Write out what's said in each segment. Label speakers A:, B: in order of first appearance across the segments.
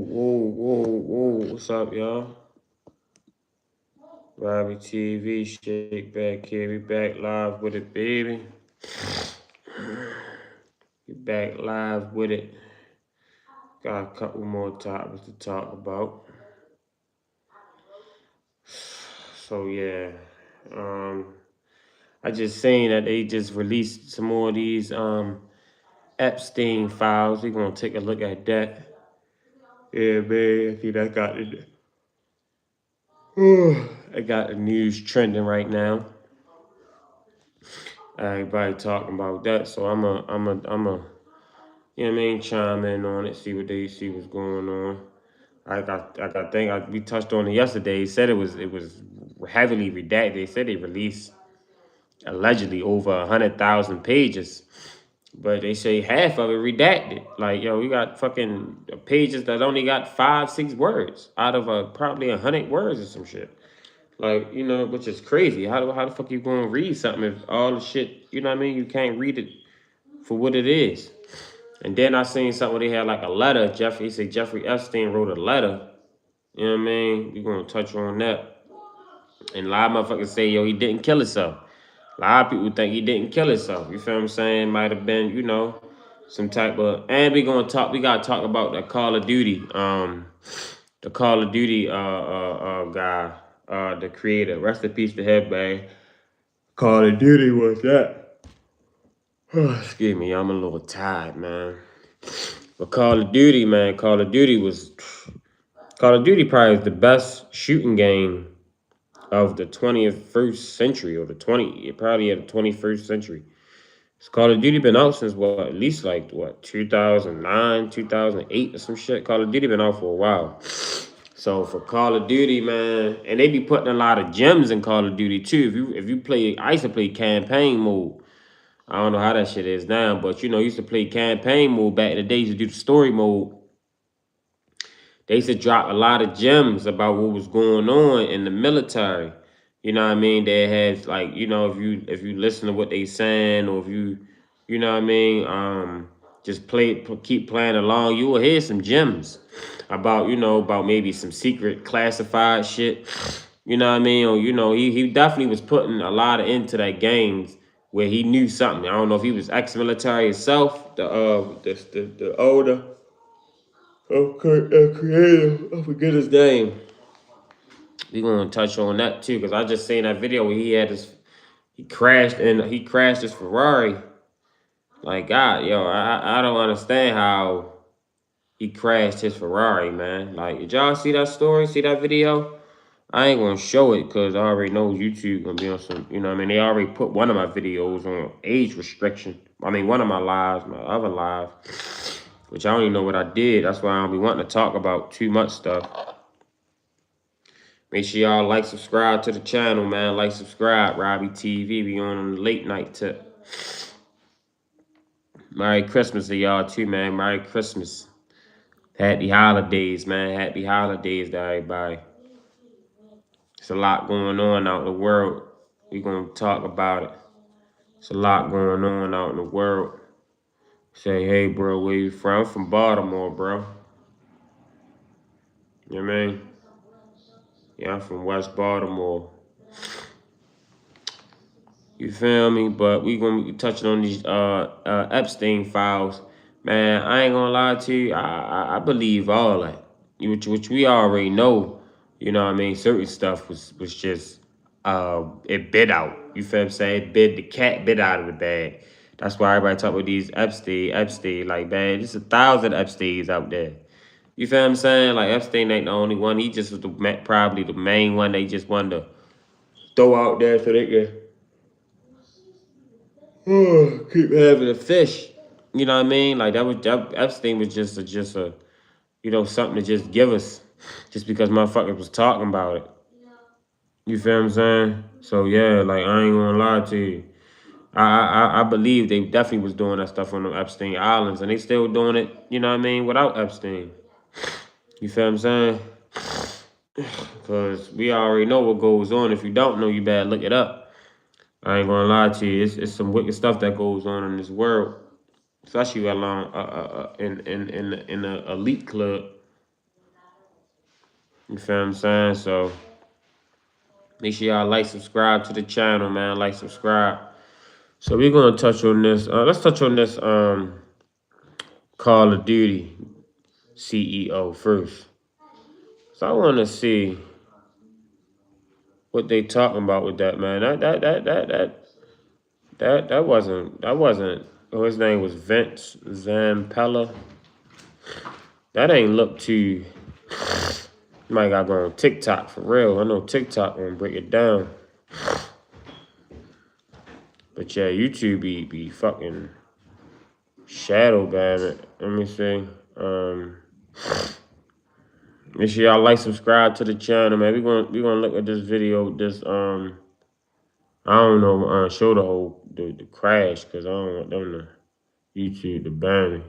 A: whoa. What's up, y'all? Robbie TV, Shake Back here. We back live with it, baby. We back live with it. Got a couple more topics to talk about. So, yeah. I just seen that they just released some more of these Epstein files. We're going to take a look at that. Yeah, man. I think I got it. I got the news trending right now. Everybody talking about that, so I'm a, you know what I mean, chime in on it, see what they see what's going on. We touched on it yesterday. He said it was heavily redacted. They said they released allegedly over 100,000 pages, but they say half of it redacted. Like, yo, we got fucking pages that only got 5-6 words out of probably 100 words or some shit. Like, you know, which is crazy. How the fuck you gonna read something if all the shit, you know what I mean? You can't read it for what it is. And then I seen something where they had like a letter. He said Jeffrey Epstein wrote a letter. You know what I mean? We're gonna touch on that. And a lot of motherfuckers say, yo, he didn't kill himself. A lot of people think he didn't kill himself. You feel what I'm saying? Might have been, you know, some type of, and we gotta talk about the Call of Duty, the Call of Duty guy, the creator. Rest in peace to him, man. Call of Duty was that. Excuse me, I'm a little tired, man. But Call of Duty, man, Call of Duty probably is the best shooting game of the 21st century, or probably of the 21st century. Call of Duty been out since what, at least like what, 2009, 2008 or some shit. Call of Duty been out for a while. So for Call of Duty, man, and they be putting a lot of gems in Call of Duty too. If you play, I used to play campaign mode. I don't know how that shit is now, but you know, I used to play campaign mode back in the days to do the story mode. They used to drop a lot of gems about what was going on in the military. You know what I mean? They had, like, you know, if you listen to what they saying, or if you know what I mean, just keep playing along, you will hear some gems about, you know, about maybe some secret classified shit. You know what I mean? Or, you know, he definitely was putting a lot into that games where he knew something. I don't know if he was ex-military himself, the older creator, I forget his name. We gonna touch on that too, because I just seen that video where he crashed his Ferrari. Like, God, yo, I don't understand how he crashed his Ferrari, man. Like, did y'all see that story? See that video? I ain't gonna show it because I already know YouTube gonna be on some, you know what I mean? They already put one of my videos on age restriction. I mean, one of my lives, my other live, which I don't even know what I did. That's why I don't be wanting to talk about too much stuff. Make sure y'all like, subscribe to the channel, man. Like, subscribe. Robbie TV. We on the late night tip. Merry Christmas to y'all too, man. Merry Christmas. Happy holidays, man. Happy holidays to everybody. There's a lot going on out in the world. We're going to talk about it. There's a lot going on out in the world. Say, hey, bro, where you from? I'm from Baltimore, bro. You know what I mean? Yeah, I'm from West Baltimore. You feel me? But we gonna be touching on these Epstein files. Man, I ain't gonna lie to you. I believe all that, which we already know. You know what I mean? Certain stuff was just it bit out. You feel what I'm saying? The cat bit out of the bag. That's why everybody talk about these Epstein, like, man, there's 1,000 Epsteins out there. You feel what I'm saying? Like, Epstein ain't the only one. He just was probably the main one they just wanted to throw out there so they can keep having a fish. You know what I mean? Like, that Epstein was just a you know, something to just give us just because motherfuckers was talking about it. You feel what I'm saying? So yeah, like, I ain't gonna lie to you. I believe they definitely was doing that stuff on the Epstein Islands, and they still doing it, you know what I mean, without Epstein. You feel what I'm saying? Because we already know what goes on. If you don't know, you better look it up. I ain't gonna lie to you. It's some wicked stuff that goes on in this world, especially along in the elite club. You feel what I'm saying? So make sure y'all like, subscribe to the channel, man. Like, subscribe. So we're gonna touch on this. Let's touch on this Call of Duty CEO first. So I want to see what they talking about with that, man. That wasn't. Oh, his name was Vince Zampella. That ain't look too. You might gotta go on TikTok for real. I know TikTok gonna break it down. But yeah, YouTube be fucking shadow banning. Let me see. Make sure y'all like, subscribe to the channel, man. We gonna look at this video. This I don't know. Show the whole the crash because I don't want them to YouTube to ban me.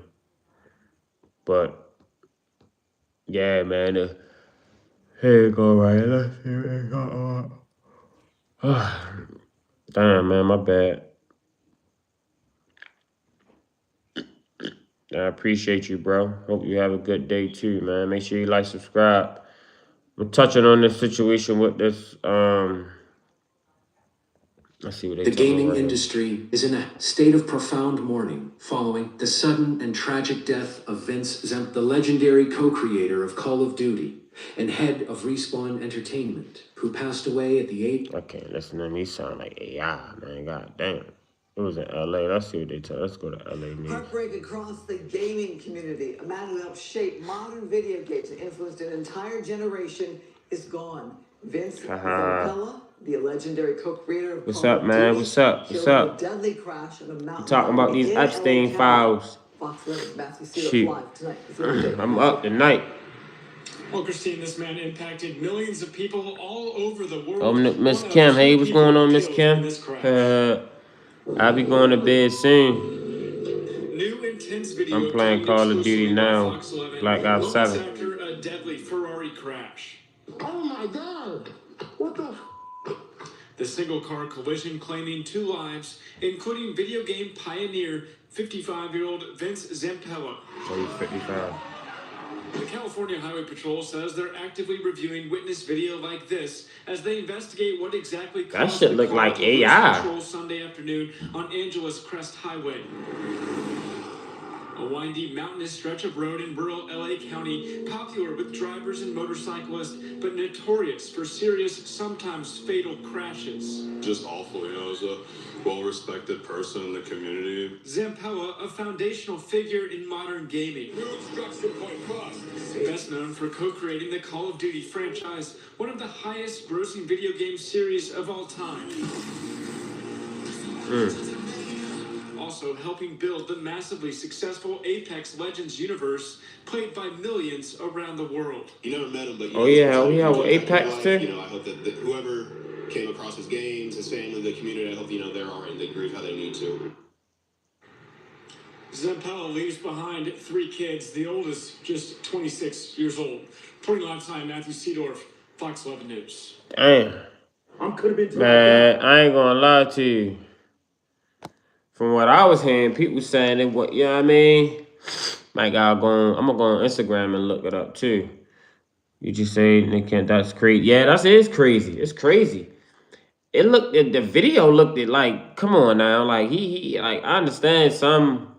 A: But yeah, man. Here you go, right. Let's see what they got. Damn, man, my bad. I appreciate you, bro. Hope you have a good day too, man. Make sure you like, subscribe. We're touching on this situation with this. Let's see what they.
B: The gaming industry is in a state of profound mourning following the sudden and tragic death of Vince Zemp, the legendary co-creator of Call of Duty and head of Respawn Entertainment, who passed away at the age.
A: I can't listen to me sound like AI, man. God damn. It was in LA. Let's see what they tell. Let's go to LA news.
C: Heartbreak across the gaming community. A man who helped shape modern video games and influenced an entire generation is gone. Vince Zampella, the legendary co-creator of
A: What's up, man? What's up? What's up?
C: Deadly crash of a mountain.
A: Talking about these Epstein files. Shoot. I'm up tonight.
B: Well, Christine, this man impacted millions of people all over the world.
A: Oh, Miss Kim. Hey, what's going on, Miss Kim? I'll be going to bed soon.
B: New intense video
A: I'm playing Call of Duty now. Black Ops 7.
B: After a deadly Ferrari crash.
D: Oh my God! What the?
B: The single-car collision claiming 2 lives, including video game pioneer 55-year-old Vince Zampella.
A: So he's 55.
B: The California Highway Patrol says they're actively reviewing witness video like this as they investigate what exactly caused
A: that shit look like AI.
B: Sunday afternoon on Angeles Crest Highway. A windy mountainous stretch of road in rural LA County, popular with drivers and motorcyclists, but notorious for serious, sometimes fatal crashes.
D: Just awful, you know, as a well-respected person in the community.
B: Zampella, a foundational figure in modern gaming.
D: New instruction point cross.
B: Best known for co-creating the Call of Duty franchise, one of the highest grossing video game series of all time. Also helping build the massively successful Apex Legends universe, played by millions around the world.
D: You never met him, but
A: oh yeah, well, Apex too.
D: You know, I hope that whoever came across his games, his family, the community, I hope they're all right and they grieve how they need to.
B: Zampella leaves behind 3 kids, the oldest just 26 years old. Reporting live time, Matthew Seedorf, Fox 11 News.
A: Damn. Man, I ain't gonna lie to you. From what I was hearing, people saying it. What, you know what I mean? Like I'm gonna go on Instagram and look it up too. You just say they can't. That's crazy. Yeah, it is crazy. It's crazy. It looked at the video. Looked at like, come on now. Like he like I understand some.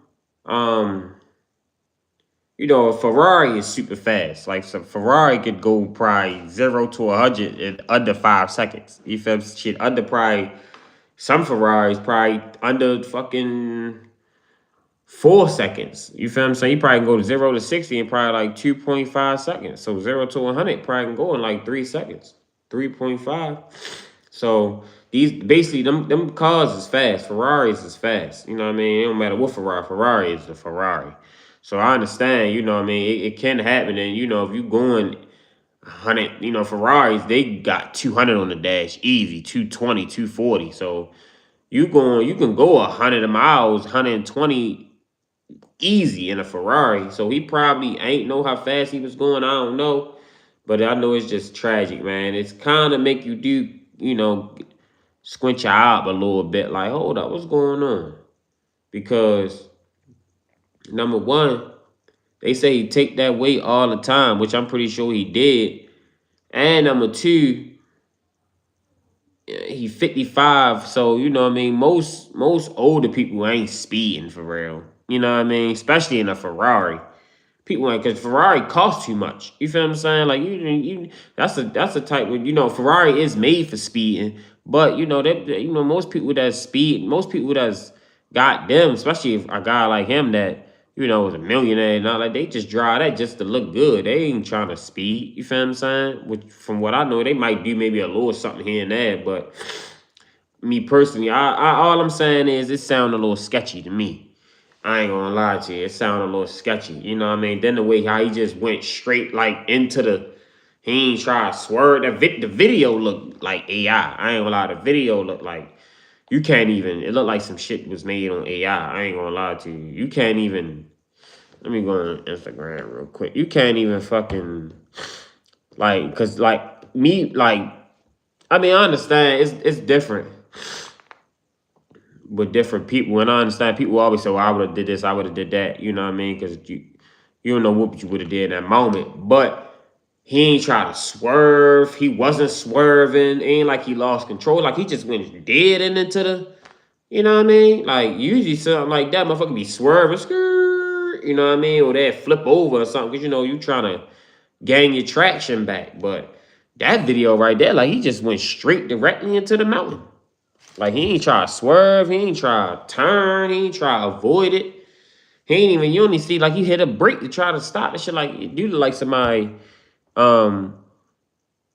A: You know, a Ferrari is super fast. Like some Ferrari could go probably 0 to 100 in under 5 seconds. You feel shit under probably. Some Ferraris probably under fucking 4 seconds. You feel what I'm saying? You probably can go to 0 to 60 in probably like 2.5 seconds. So 0 to 100 probably can go in like 3 seconds. 3.5. So these basically them cars is fast. Ferraris is fast. You know what I mean? It don't matter what Ferrari. Ferrari is a Ferrari. So I understand, you know what I mean? It can happen. And you know, if you going 100, you know, Ferraris, they got 200 on the dash, easy, 220, 240. So you can go 100 miles, 120 easy in a Ferrari. So he probably ain't know how fast he was going. I don't know. But I know it's just tragic, man. It's kind of make you do, you know, squint your eye up a little bit. Like, hold up, what's going on? Because, number one, they say he take that weight all the time, which I'm pretty sure he did. And number two, he 55, so you know what I mean. Most older people ain't speeding for real. You know what I mean, especially in a Ferrari. People ain't, because Ferrari costs too much. You feel what I'm saying? Like you that's a type of, you know, Ferrari is made for speeding, but you know that, you know, most people that speed, most people that's got them, especially if a guy like him that, you know, is a millionaire and all, like they just drive that just to look good. They ain't trying to speed. You feel what I'm saying? Which, from what I know, they might do maybe a little something here and there, but me personally, I all I'm saying is it sound a little sketchy to me. I ain't gonna lie to you. It sounded a little sketchy. You know what I mean? Then the way how he just went straight like into the, he ain't try to swerve. The video looked like AI. I ain't gonna lie. The video looked like, you can't even, it looked like some shit was made on AI. I ain't gonna lie to you. You can't even, let me go on Instagram real quick. You can't even fucking, like, cause like me, like, I mean, I understand it's different with different people, and I understand people always say, well, I would have did this, I would have did that, you know what I mean? Because you don't know what you would have did in that moment. But he ain't try to swerve. He wasn't swerving. It ain't like he lost control. Like he just went dead and into the, you know what I mean? Like usually something like that, motherfucker be swerving, skirt, you know what I mean? Or they flip over or something, because you know you trying to gain your traction back. But that video right there, like he just went straight directly into the mountain. Like he ain't try to swerve, he ain't try to turn, he ain't try to avoid it. He ain't even, you only see like he hit a brake to try to stop the shit. Like it do look like somebody um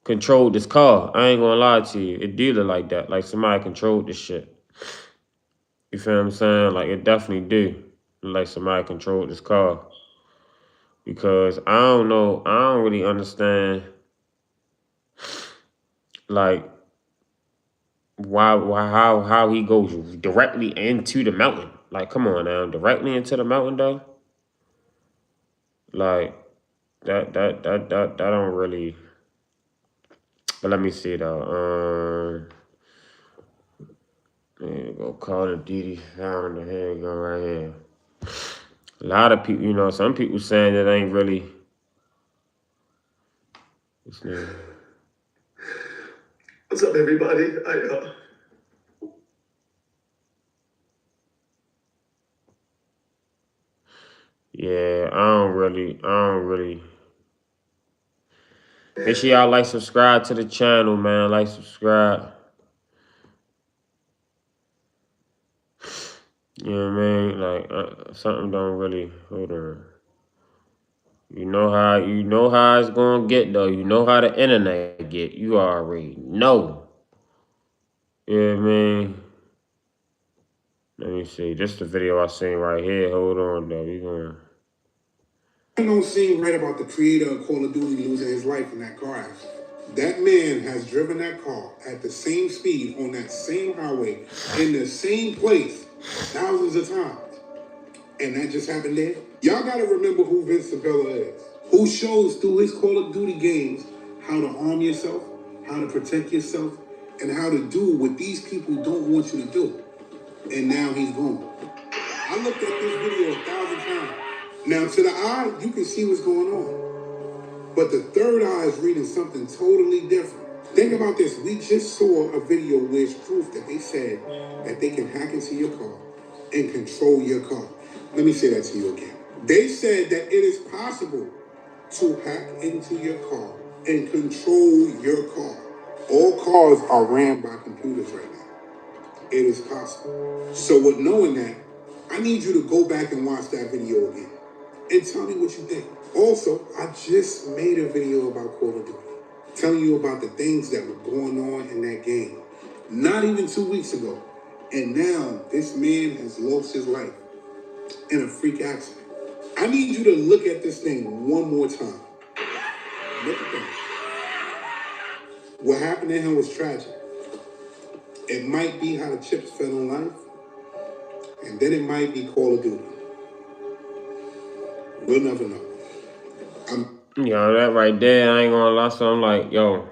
A: controlled this car. I ain't gonna lie to you. It do look like that. Like somebody controlled this shit. You feel what I'm saying? Like it definitely do. Look like somebody controlled this car. Because I don't know, I don't really understand like how he goes directly into the mountain. Like, come on now, directly into the mountain though. Like that don't really. But let me see though. There you go. Call of Duty found. Here you go right here. A lot of people, you know, some people saying that ain't really.
E: What's up, everybody?
A: Yeah, I don't really. Make sure y'all like, subscribe to the channel, man. Like, subscribe. You know what I mean? Like, something don't really, hold on. You know how it's gonna get though. You know how the internet get. You already know. You know what I mean? Let me see. This is the video I seen right here. Hold on though. We gonna.
E: I don't seem right about the creator of Call of Duty losing his life in that car accident. That man has driven that car at the same speed on that same highway in the same place thousands of times. And that just happened there. Y'all gotta remember who Vince Sabella is. Who shows through his Call of Duty games how to arm yourself, how to protect yourself, and how to do what these people don't want you to do. And now he's gone. I looked at this video 1,000 times. Now, to the eye, you can see what's going on. But the third eye is reading something totally different. Think about this. We just saw a video where it's proof that they said that they can hack into your car and control your car. Let me say that to you again. They said that it is possible to hack into your car and control your car. All cars are ran by computers right now. It is possible. So with knowing that, I need you to go back and watch that video again and tell me what you think. Also, I just made a video about Call of Duty, telling you about the things that were going on in that game, not even 2 weeks ago. And now this man has lost his life in a freak accident. I need you to look at this thing one more time. Look at that. What happened to him was tragic. It might be how the chips fell in life, and then it might be Call of Duty. We'll never know.
A: Yo, that right there, I ain't gonna lie. So I'm like, yo,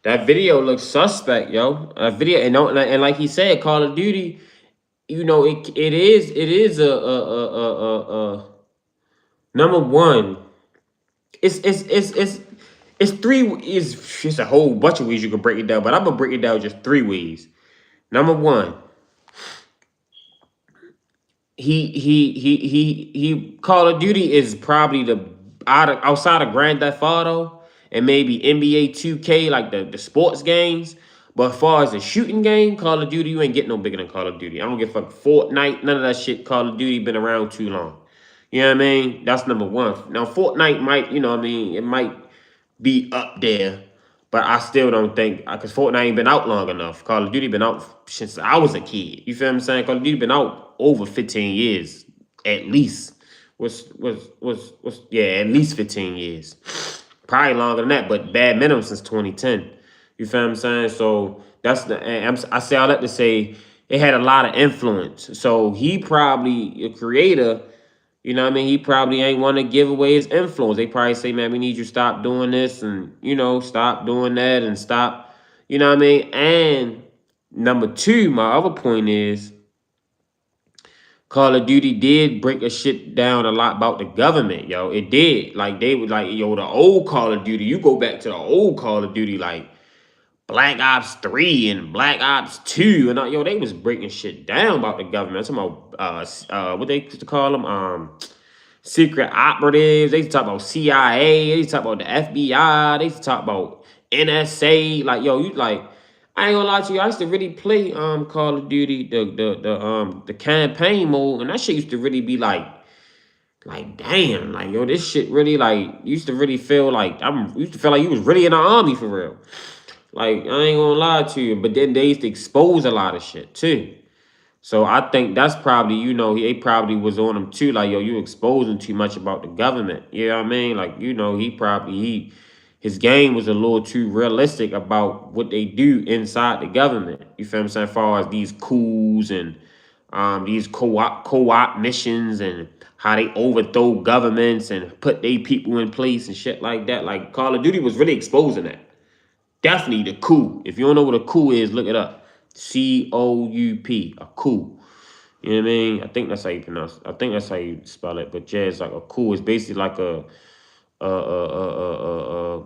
A: that video looks suspect, yo. A video, and like he said, Call of Duty, you know, it is a number one. It's It's a whole bunch of ways you can break it down, but I'm gonna break it down just 3 ways. Number one, he Call of Duty is probably outside of Grand Theft Auto and maybe NBA 2K, like the sports games. But as far as the shooting game, Call of Duty, you ain't getting no bigger than Call of Duty. I don't give a fuck Fortnite, none of that shit. Call of Duty been around too long. You know what I mean? That's number one. Now Fortnite might, you know what I mean, it might be up there, but I still don't think, because Fortnite ain't been out long enough. Call of Duty been out since I was a kid. You feel what I'm saying? Call of Duty been out over 15 years, at least. What's yeah, at least 15 years. Probably longer than that, but bad minimum since 2010. You feel what I'm saying? So that's I say all that to say it had a lot of influence. So he probably a creator. You know what I mean? He probably ain't want to give away his influence. They probably say, man, we need you to stop doing this and, stop doing that and stop, you know what I mean? And number two, my other point is Call of Duty did break a shit down a lot about the government, yo. It did. Like, they would, like, yo, the old Call of Duty, you go back to the old Call of Duty, like, Black Ops 3 and Black Ops 2, and yo, they was breaking shit down about the government. I'm talking about, what they used to call them, secret operatives. They used to talk about CIA. They used to talk about the FBI. They used to talk about NSA. Like, yo, I ain't gonna lie to you. I used to really play Call of Duty, the campaign mode, and that shit used to really be like damn, like yo, this shit really like used to really feel like used to feel like you was really in the army for real. Like, I ain't gonna lie to you, but then they used to expose a lot of shit too. So I think that's probably, he probably was on him too. Like, yo, you exposing too much about the government. You know what I mean? Like, his game was a little too realistic about what they do inside the government. You feel what I'm saying? As far as these coups and these co-op missions and how they overthrow governments and put their people in place and shit like that. Like, Call of Duty was really exposing that. Definitely the coup. If you don't know what a coup is, look it up. COUP, a coup. You know what I mean? I think that's how you pronounce it. I think that's how you spell it. But yeah, it's like a coup. It's basically like a, a, a,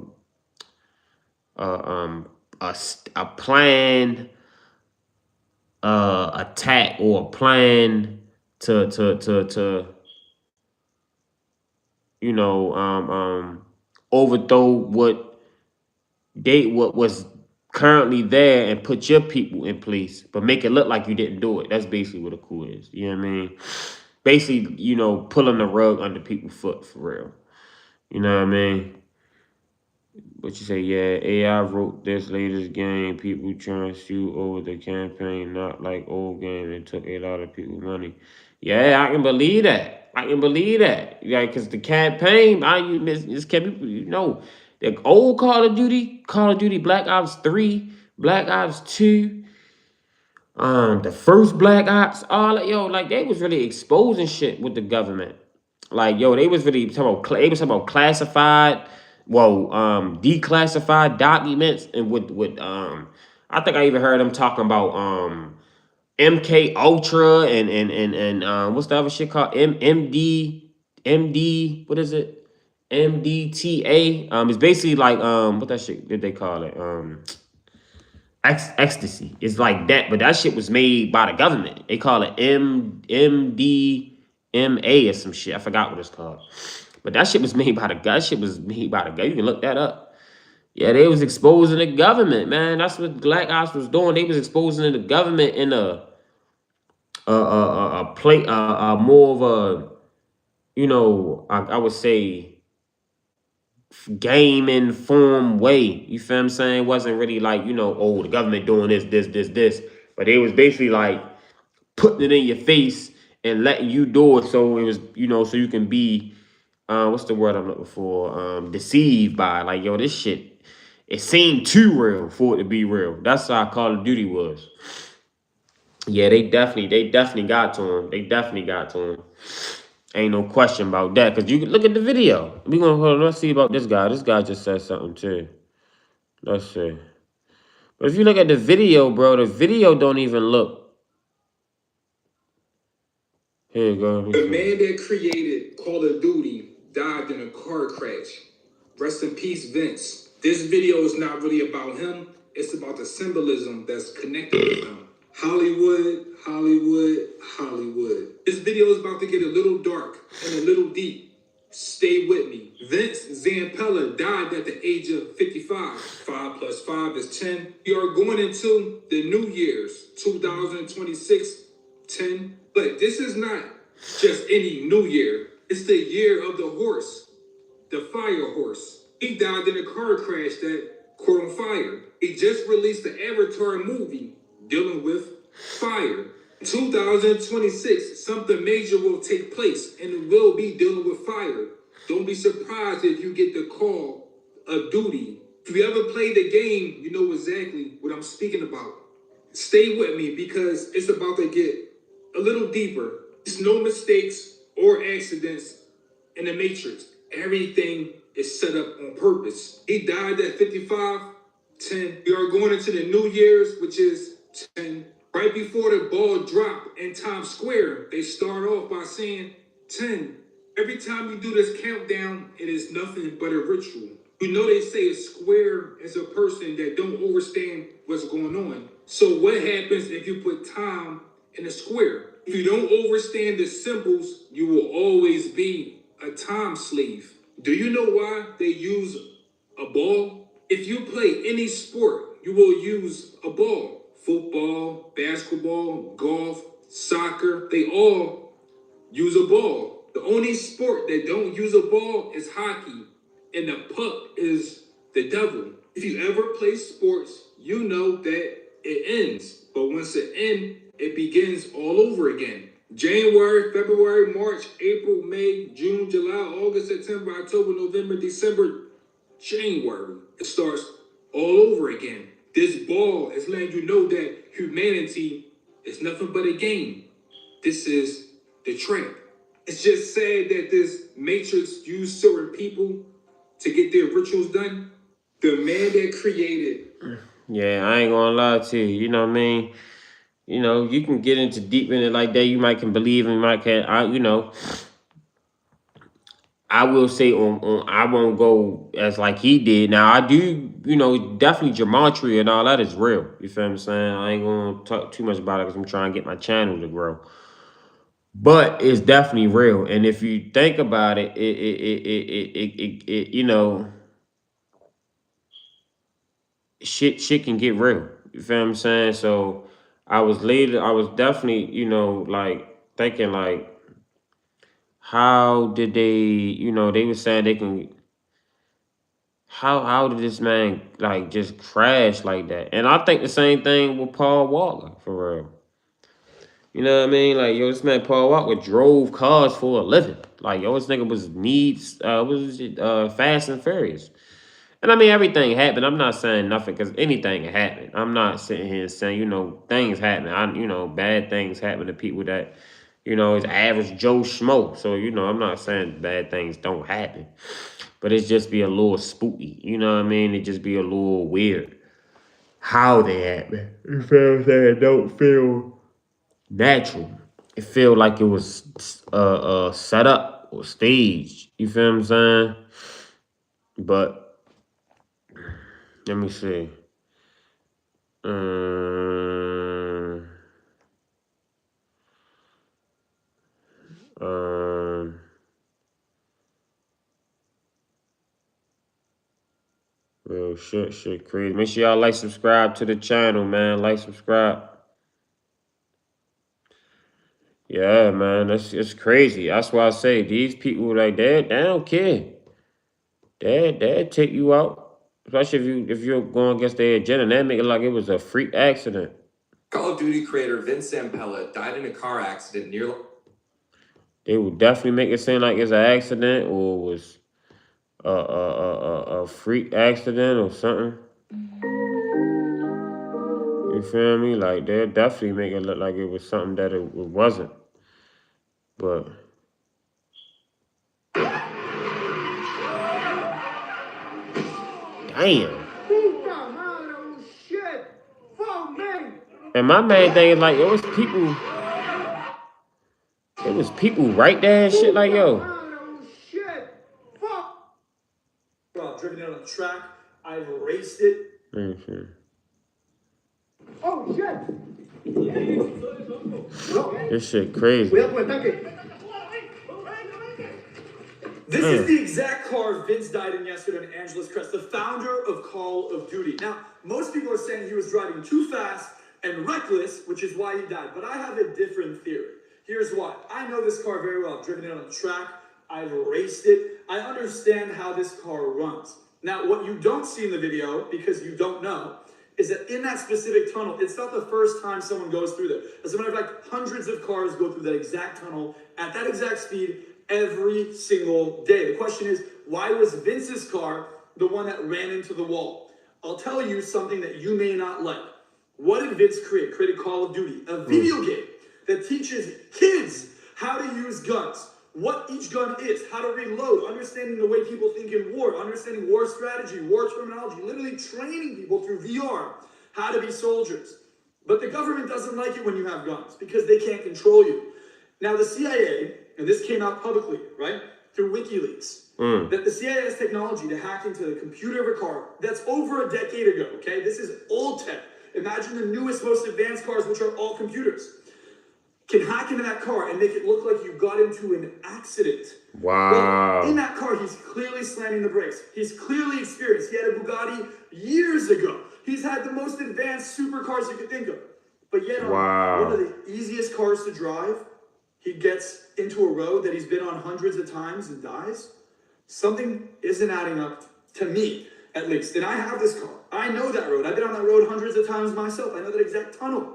A: a, a planned attack or a plan to overthrow what was currently there and put your people in place, but make it look like you didn't do it. That's basically what a coup is. You know what I mean? Basically, pulling the rug under people's foot for real. You know what I mean? But you say, yeah, AI wrote this latest game. People trying to sue over the campaign, not like old game, and took a lot of people's money. Yeah, I can believe that. I can believe that. Yeah, because the campaign, just kept people, the old Call of Duty Black Ops 3, Black Ops 2, the first Black Ops, all that, yo, like they was really exposing shit with the government. Like, yo, they was really they was talking about classified, declassified documents, and with I think I even heard them talking about MK Ultra and what's the other shit called? MD, what is it? MDTA. It's basically like what that shit did they call it? Ecstasy. It's like that, but that shit was made by the government. They call it MDMA or some shit. I forgot what it's called. But that shit was made by the government. You can look that up. Yeah, they was exposing the government, man. That's what Black Ops was doing. They was exposing the government in more of a, I would say game informed way. You feel what I'm saying? It wasn't really like, oh, the government doing this. But they was basically like putting it in your face and letting you do it. So it was, so you can be, what's the word I'm looking for? Deceived by, like, yo, this shit, it seemed too real for it to be real. That's how Call of Duty was. Yeah, they definitely got to him. They definitely got to him. Ain't no question about that. Cause you can look at the video. Let's see about this guy. This guy just said something too. Let's see. But if you look at the video, bro, the video don't even look. Here you go.
F: The man that created Call of Duty died in a car crash.
E: Rest in peace, Vince. This video is not really about him. It's about the symbolism that's connected with him. Hollywood, Hollywood, Hollywood. This video is about to get a little dark and a little deep. Stay with me. Vince Zampella died at the age of 55. 5 plus 5 is 10. We are going into the New Year's, 2026, 10. But this is not just any New Year. It's the year of the horse. The fire horse. He died in a car crash that caught on fire. He just released the Avatar movie dealing with fire. 2026, something major will take place and it will be dealing with fire. Don't be surprised if you get the call of duty. If you ever played the game, you know exactly what I'm speaking about. Stay with me because it's about to get a little deeper. There's no mistakes or accidents in the Matrix. Everything is set up on purpose. He died at 55, 10. We are going into the New Year's, which is 10. Right before the ball dropped in Times Square, they start off by saying 10. Every time you do this countdown, it is nothing but a ritual. You know they say a square is a person that don't understand what's going on. So what happens if you put time in a square? If you don't understand the symbols, you will always be a time slave. Do you know why they use a ball? If you play any sport, you will use a ball. Football, basketball, golf, soccer, they all use a ball. The only sport that don't use a ball is hockey, and the puck is the devil. If you ever play sports, you know that it ends. But once it ends, it begins all over again. January, February, March, April, May, June, July, August, September, October, November, December, January. It starts all over again. This ball is letting you know that humanity is nothing but a game. This is the trap. It's just sad that this Matrix used certain people to get their rituals done. The man that created.
A: Yeah, I ain't gonna lie to you. You know what I mean? You know, you can get into deep in it like that. You might can believe and you might can. I will say I won't go as like he did. Now I do, definitely gematria and all that is real. You feel what I'm saying? I ain't gonna talk too much about it because I'm trying to get my channel to grow. But it's definitely real. And if you think about it, shit can get real. You feel what I'm saying? So I was definitely, like thinking like, how did they were saying they can, how did this man like just crash like that? And I think the same thing with Paul Walker, for real. You know what I mean? Like, yo, this man Paul Walker drove cars for a living. Like, yo, this nigga was Fast and Furious. And I mean, everything happened. I'm not saying nothing because anything can happen. I'm not sitting here saying, things happen. Bad things happen to people that, is average Joe Schmo. So, I'm not saying bad things don't happen. But it's just be a little spooky. You know what I mean? It just be a little weird how they happen. You feel what I'm saying? It don't feel natural. It feel like it was set up or staged. You feel what I'm saying? But let me see. Um, um, real shit crazy. Make sure y'all like, subscribe to the channel, man. Like, subscribe. Yeah, man, it's crazy. That's why I say these people like they don't care. They take you out, especially if you're going against their agenda. They make it like it was a freak accident.
B: Call of Duty creator Vince Zampella died in a car accident near.
A: They would definitely make it seem like it's an accident or was a freak accident or something. You feel me? Like they'll definitely make it look like it was something that it wasn't. But damn. And my main thing is like it was people right there and shit like yo.
B: track. I've raced it.
C: Oh, shit.
A: This shit crazy.
B: This is the exact car Vince died in yesterday on Angeles Crest, the founder of Call of Duty. Now, most people are saying he was driving too fast and reckless, which is why he died. But I have a different theory. Here's why. I know this car very well. I've driven it on the track. I've raced it. I understand how this car runs. Now, what you don't see in the video, because you don't know, is that in that specific tunnel, it's not the first time someone goes through there. As a matter of fact, hundreds of cars go through that exact tunnel at that exact speed every single day. The question is, why was Vince's car the one that ran into the wall? I'll tell you something that you may not like. What did Vince create? Created Call of Duty, a video game that teaches kids how to use guns, what each gun is, how to reload, understanding the way people think in war, understanding war strategy, war terminology, literally training people through VR how to be soldiers. But the government doesn't like it when you have guns because they can't control you. Now the CIA, and this came out publicly, right, through WikiLeaks, that the CIA has technology to hack into the computer of a car that's over a decade ago, okay? This is old tech. Imagine the newest, most advanced cars, which are all computers, can hack into that car and make it look like you got into an accident.
A: Wow.
B: Well, in that car, he's clearly slamming the brakes. He's clearly experienced. He had a Bugatti years ago. He's had the most advanced supercars you could think of. But yet, on one of the easiest cars to drive, he gets into a road that he's been on hundreds of times and dies. Something isn't adding up to me, at least. And I have this car. I know that road. I've been on that road hundreds of times myself. I know that exact tunnel.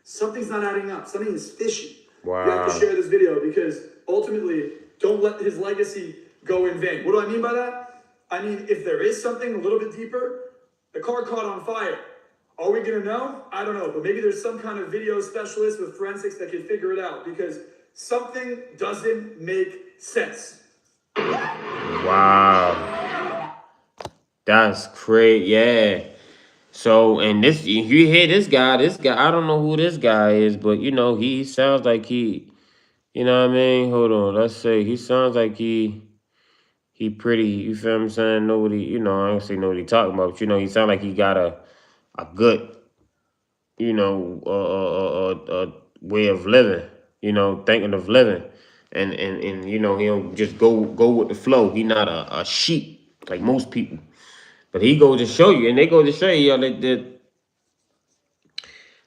B: Something's not adding up. Something is fishy.
A: Wow.
B: You have to share this video because ultimately, don't let his legacy go in vain. What do I mean by that? I mean, if there is something a little bit deeper, the car caught on fire. Are we going to know? I don't know. But maybe there's some kind of video specialist with forensics that can figure it out because something doesn't make sense.
A: Wow. That's crazy. Yeah. So, and this, you hear this guy, I don't know who this guy is, but you know, he sounds like he, you know what I mean? Hold on, let's say he sounds like he pretty, you feel what I'm saying? Nobody, you know, I don't say nobody talking about, but you know, he sound like he got a good, you know, way of living, you know, thinking of living. And you know, he'll just go with the flow. He not a sheep like most people. But he goes to show you, and they go to show you,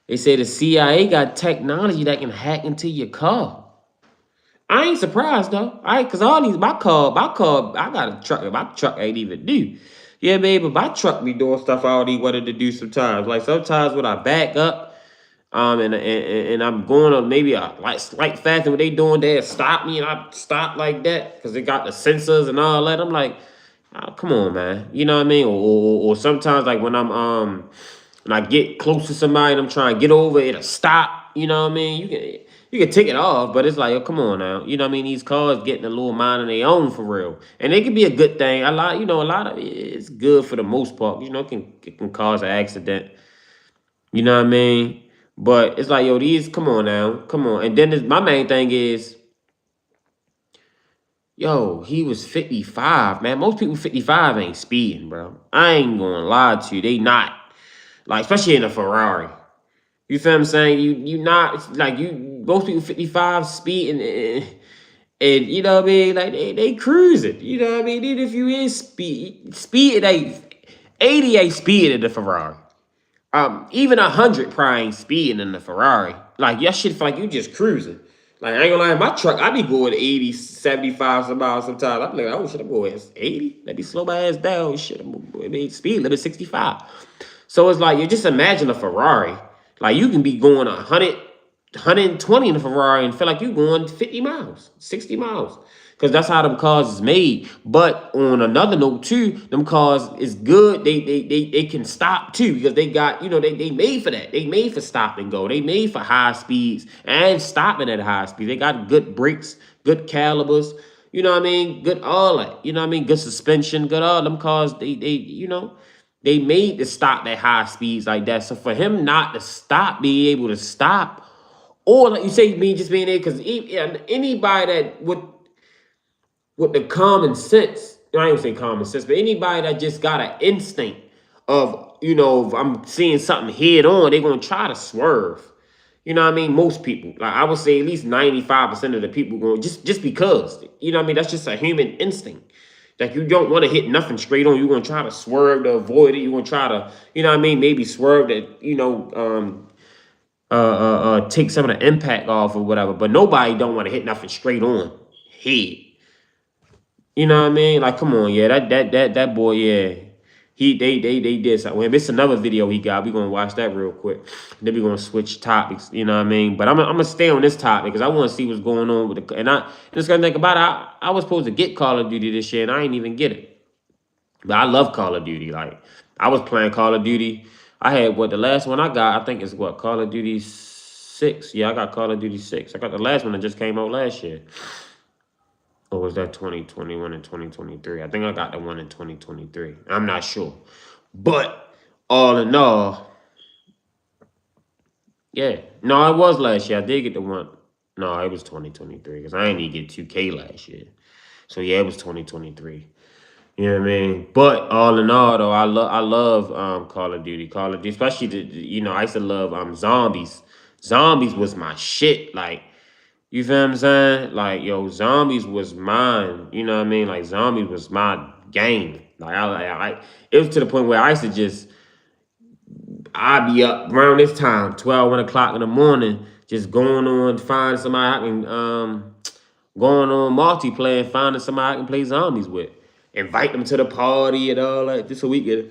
A: they say the CIA got technology that can hack into your car. I ain't surprised though. Cause all these my car, I got a truck. My truck ain't even new. Yeah, baby, my truck be doing stuff I already wanted to do sometimes. Like sometimes when I back up, and I'm going up maybe a slight faster what they doing there, stop me and I stop like that because they got the sensors and all that. I'm like, oh, come on, man. You know what I mean? Or sometimes like when I'm when I get close to somebody and I'm trying to get over, it'll stop. You know what I mean? You can take it off, but it's like, oh, come on now. You know what I mean? These cars getting a little mind of their own for real. And it can be a good thing. A lot of it's good for the most part. You know, it can cause an accident. You know what I mean? But it's like, yo, come on now. Come on. And then my main thing is, yo, he was 55, man. Most people 55 ain't speeding, bro. I ain't gonna lie to you. They not. Like, especially in a Ferrari. You feel what I'm saying? You not, like, most people 55 speeding and you know what I mean? Like, they cruising. You know what I mean? Even if you is speed, 80 ain't speeding in the Ferrari. Even 100 probably ain't speeding in the Ferrari. Like, your shit feel like you just cruising. Like, I ain't gonna lie, my truck, I be going 80, 75 some miles sometimes. I'm like, oh shit, I'm going 80. Let me slow my ass down. Shit, speed limit 65. So it's like, you just imagine a Ferrari. Like, you can be going 120 in a Ferrari and feel like you going 50 miles, 60 miles. Because that's how them cars is made. But on another note too, them cars is good. They can stop too because they got, you know, they made for that. They made for stop and go. They made for high speeds and stopping at high speed. They got good brakes, good calibers. You know what I mean? Good all that. You know what I mean? Good suspension, good all them cars. They you know, they made to stop at high speeds like that. So for him not to stop, be able to stop, or like you say, me just being there, because anybody that with the common sense I ain't gonna say common sense, but anybody that just got an instinct of, you know, if I'm seeing something head on, they're gonna try to swerve. You know what I mean? Most people, like I would say at least 95% of the people going just because. You know what I mean? That's just a human instinct. Like you don't want to hit nothing straight on. You're gonna try to swerve to avoid it. You're gonna try to, you know what I mean, maybe swerve to, you know, take some of the impact off or whatever. But nobody don't want to hit nothing straight on head. You know what I mean? Like, come on, yeah, that boy, yeah. They did something. Well, it's another video he got. We're gonna watch that real quick. Then we're gonna switch topics, you know what I mean? But I'm gonna stay on this topic because I want to see what's going on with the and I just gotta think about it. I was supposed to get Call of Duty this year and I ain't even get it. But I love Call of Duty. Like I was playing Call of Duty. I had what the last one I got, I think is what, Call of Duty 6. Yeah, I got Call of Duty 6. I got the last one that just came out last year. Or was that 2021 and 2023? I think I got the one in 2023. I'm not sure. But all in all, yeah. No, it was last year. I did get the one. No, it was 2023 because I didn't even get 2K last year. So yeah, it was 2023. You know what I mean? But all in all, though, I love Call of Duty. Call of Duty, especially you know, I used to love zombies. Zombies was my shit. Like, you feel what I'm saying? Like, yo, zombies was mine. You know what I mean? Like, zombies was my game. Like, it was to the point where I used to just, I'd be up around this time, 12, 1 o'clock in the morning, just going on, find somebody I can, going on multiplayer and finding somebody I can play zombies with. Invite them to the party and all that, just so we can,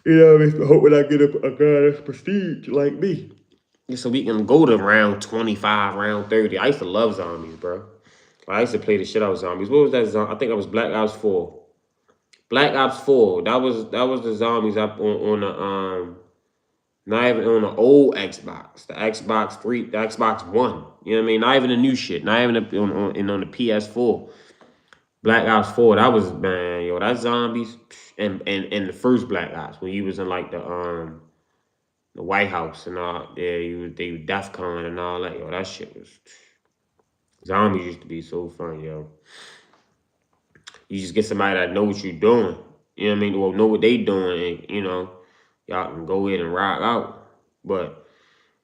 A: you know what I mean? Hoping I get a guy that's prestige like me. Just so we can go to round 25, round 30. I used to love zombies, bro. I used to play the shit out of zombies. What was that? I think it was Black Ops 4. Black Ops 4. That was the zombies up on the not even on the old Xbox, the Xbox 3, the Xbox One. You know what I mean? Not even the new shit. Not even on the PS4. Black Ops 4. That was, man, yo, that zombies and the first Black Ops when you was in like the White House and all. Yeah, they were DEF CON and all that. Yo, that shit was. Zombies used to be so fun, yo. You just get somebody that know what you're doing. You know what I mean? Or know what they doing, and you know, y'all can go in and rock out. But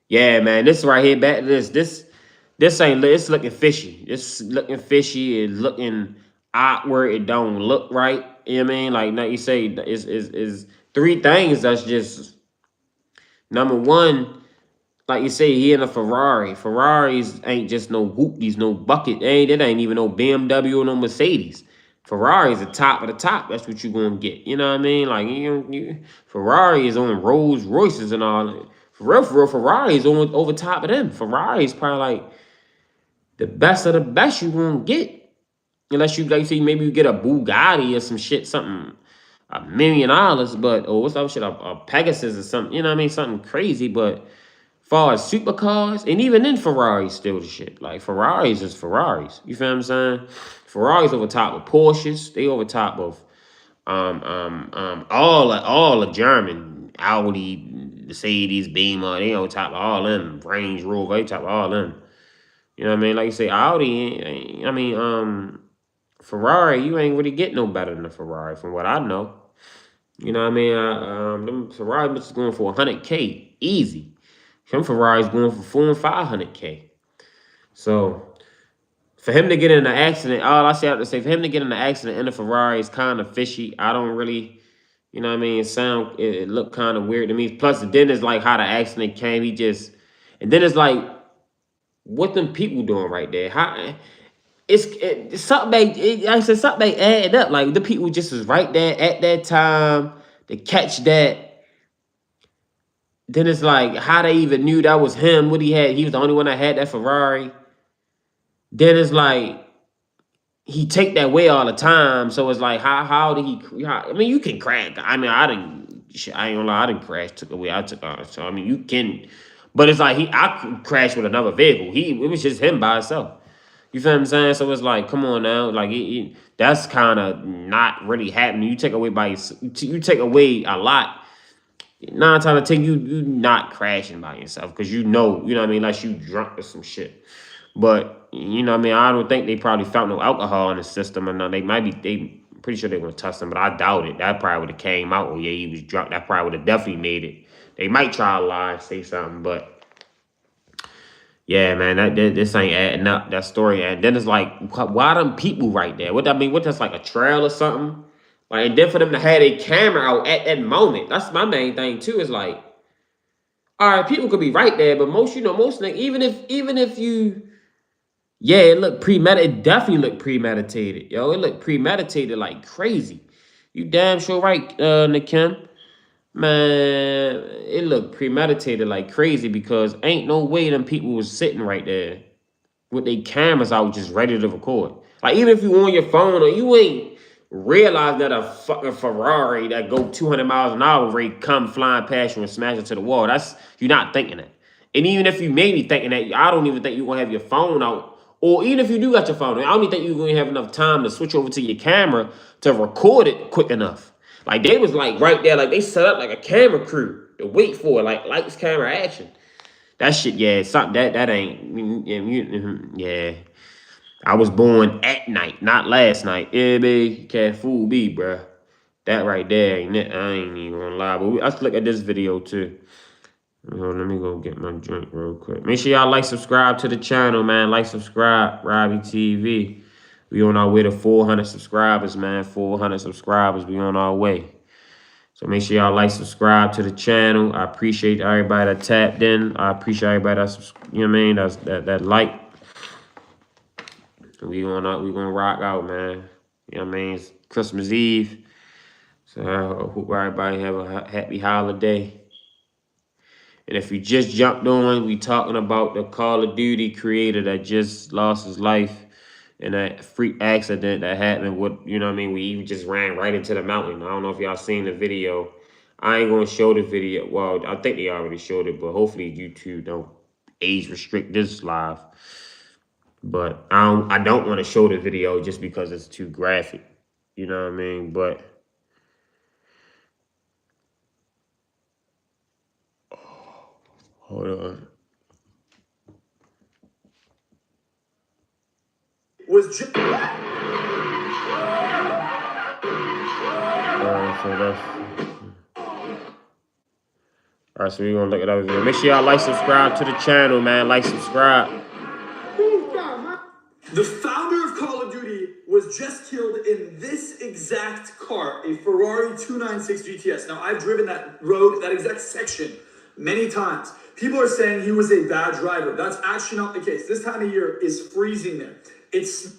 A: yeah, man, this right here, back to this ain't, it's looking fishy. It's looking fishy. It's looking awkward. It don't look right. You know what I mean? Like you say, is three things that's just number one. Like you say, he in a Ferrari. Ferraris ain't just no whoopties, no bucket. It ain't even no BMW or no Mercedes. Ferrari is the top of the top. That's what you're gonna get. You know what I mean? Like Ferrari is on Rolls Royces and all that. For real, Ferrari is on over top of them. Ferrari is probably like the best of the best you gonna get. Unless you, like you say, maybe you get a Bugatti or some shit, something $1 million, but or what's that shit, a Pegasus or something, you know what I mean? Something crazy, but far as supercars, and even then Ferraris still the shit. Like Ferraris is Ferraris. You feel what I'm saying? Ferraris over top of Porsches. They over top of all the German Audi, Mercedes, Beamer. They over top of all them. Range Rover. They top of all them. You know what I mean? Like you say, Audi. Ferrari. You ain't really get no better than a Ferrari, from what I know. You know what I mean? Them Ferrari bitches going for 100K easy. Some Ferrari's going for 400 and 500K. So for him to get in an accident, all I say have to say, for him to get in an accident in a Ferrari is kind of fishy. I don't really, you know what I mean? It looked kind of weird to me. Plus, then it's like how the accident came. And then it's like, what them people doing right there? It's something I said something they added up. Like the people just was right there at that time to catch that. Then it's like how they even knew that was him. What he had, he was the only one that had that Ferrari. Then it's like he take that way all the time. So it's like how did he? I mean, you can crash. I mean, I ain't gonna lie, I didn't crash. Took the way I took off. So I mean, you can, but it's like I crashed with another vehicle. It was just him by himself. You feel what I'm saying? So it's like, come on now, like that's kind of not really happening. You take away a lot. 9 times out of 10, you not crashing by yourself because you know what I mean, unless you drunk or some shit. But you know what I mean, I don't think they probably found no alcohol in the system or nothing. They pretty sure they gonna test him, but I doubt it. That probably would have came out. Oh yeah, he was drunk. That probably would have definitely made it. They might try to lie, say something, but yeah, man, that this ain't adding up. That story, and then it's like, why them people right there? What I mean, what that's like a trail or something? Like, and then for them to have a camera out at that moment, that's my main thing too. Is like, all right, people could be right there, but most, most things, even if you, yeah, it looked premeditated. It definitely looked premeditated, yo. It looked premeditated like crazy. You damn sure right, Nikim. Man, it looked premeditated like crazy because ain't no way them people was sitting right there with their cameras out just ready to record. Like, even if you on your phone or you ain't realize that a fucking Ferrari that go 200 miles an hour rate come flying past you and smash into the wall. That's, you're not thinking that. And even if you may be thinking that, I don't even think you're gonna have your phone out. Or even if you do got your phone, I don't even think you're gonna have enough time to switch over to your camera to record it quick enough. Like, they was like right there, like they set up like a camera crew to wait for it, like lights, camera, action. That shit, yeah, something that ain't, yeah. I was born at night, not last night. Yeah, baby, you can't fool me, bruh. That right there ain't it. I ain't even gonna lie. But let's look at this video too. Let me go get my drink real quick. Make sure y'all like, subscribe to the channel, man. Like, subscribe, Robbie TV. We on our way to 400 subscribers, man. 400 subscribers. We on our way. So make sure y'all like, subscribe to the channel. I appreciate everybody that tapped in. I appreciate everybody that's, you know what I mean, that's that like. We gonna rock out, man. You know what I mean? It's Christmas Eve. So I hope everybody have a happy holiday. And if you just jumped on, we talking about the Call of Duty creator that just lost his life in that freak accident that happened. What, you know what I mean? We even just ran right into the mountain. I don't know if y'all seen the video. I ain't gonna show the video. Well, I think they already showed it, but hopefully YouTube don't age restrict this live. But I don't want to show the video just because it's too graphic. You know what I mean? But hold on. Was just so all right, so we're gonna look at that video. Make sure y'all like, subscribe to the channel, man. Like, subscribe.
B: The founder of Call of Duty was just killed in this exact car, a Ferrari 296 GTS. Now, I've driven that road, that exact section, many times. People are saying he was a bad driver. That's actually not the case. This time of year is freezing there. It's...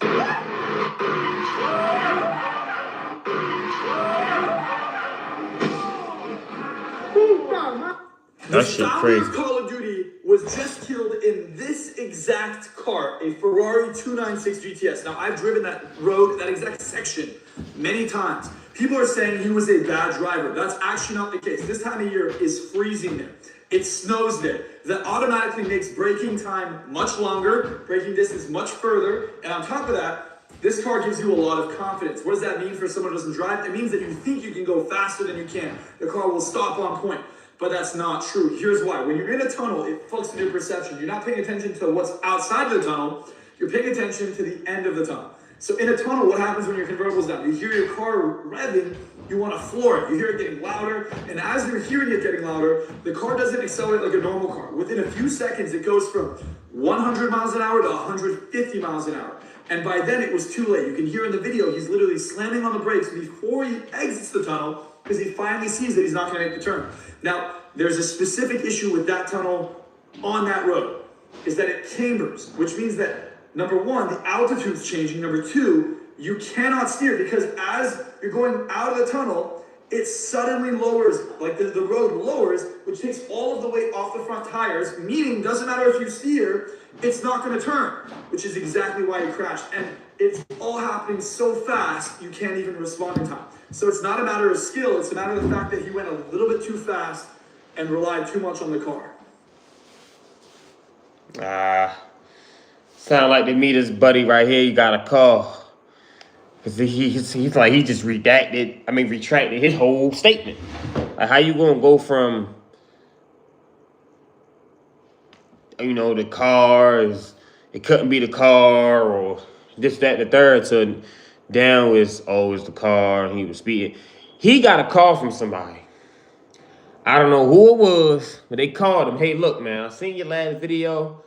A: That shit crazy.
B: The founder of Call of Duty was just killed in this exact car, a Ferrari 296 GTS. Now, I've driven that road, that exact section, many times. People are saying he was a bad driver. That's actually not the case. This time of year is freezing there. It snows there. That automatically makes braking time much longer, braking distance much further, and on top of that, this car gives you a lot of confidence. What does that mean for someone who doesn't drive? It means that you think you can go faster than you can. The car will stop on point. But that's not true. Here's why. When you're in a tunnel, it fucks with your perception. You're not paying attention to what's outside of the tunnel. You're paying attention to the end of the tunnel. So in a tunnel, what happens when your convertible's down? You hear your car revving, you want to floor it. You hear it getting louder, and as you're hearing it getting louder, the car doesn't accelerate like a normal car. Within a few seconds, it goes from 100 miles an hour to 150 miles an hour. And by then, it was too late. You can hear in the video, he's literally slamming on the brakes before he exits the tunnel because he finally sees that he's not going to make the turn. Now, there's a specific issue with that tunnel on that road, is that it chambers, which means that, number one, the altitude's changing. Number two, you cannot steer because as you're going out of the tunnel, it suddenly lowers, like the road lowers, which takes all of the weight off the front tires, meaning doesn't matter if you steer, it's not going to turn, which is exactly why you crashed. And it's all happening so fast, you can't even respond in time. So it's not a matter of skill, it's a matter of the fact that he went a little bit too fast and relied too much on the car.
A: Sound like to meet his buddy right here. You got a call. Cause he's like, he just retracted his whole statement. Like, how you gonna go from, the car is, it couldn't be the car or this, that, and the third, to Down is always the car. He was speeding. He got a call from somebody. I don't know who it was, but they called him. Hey, look, man, I seen your last video.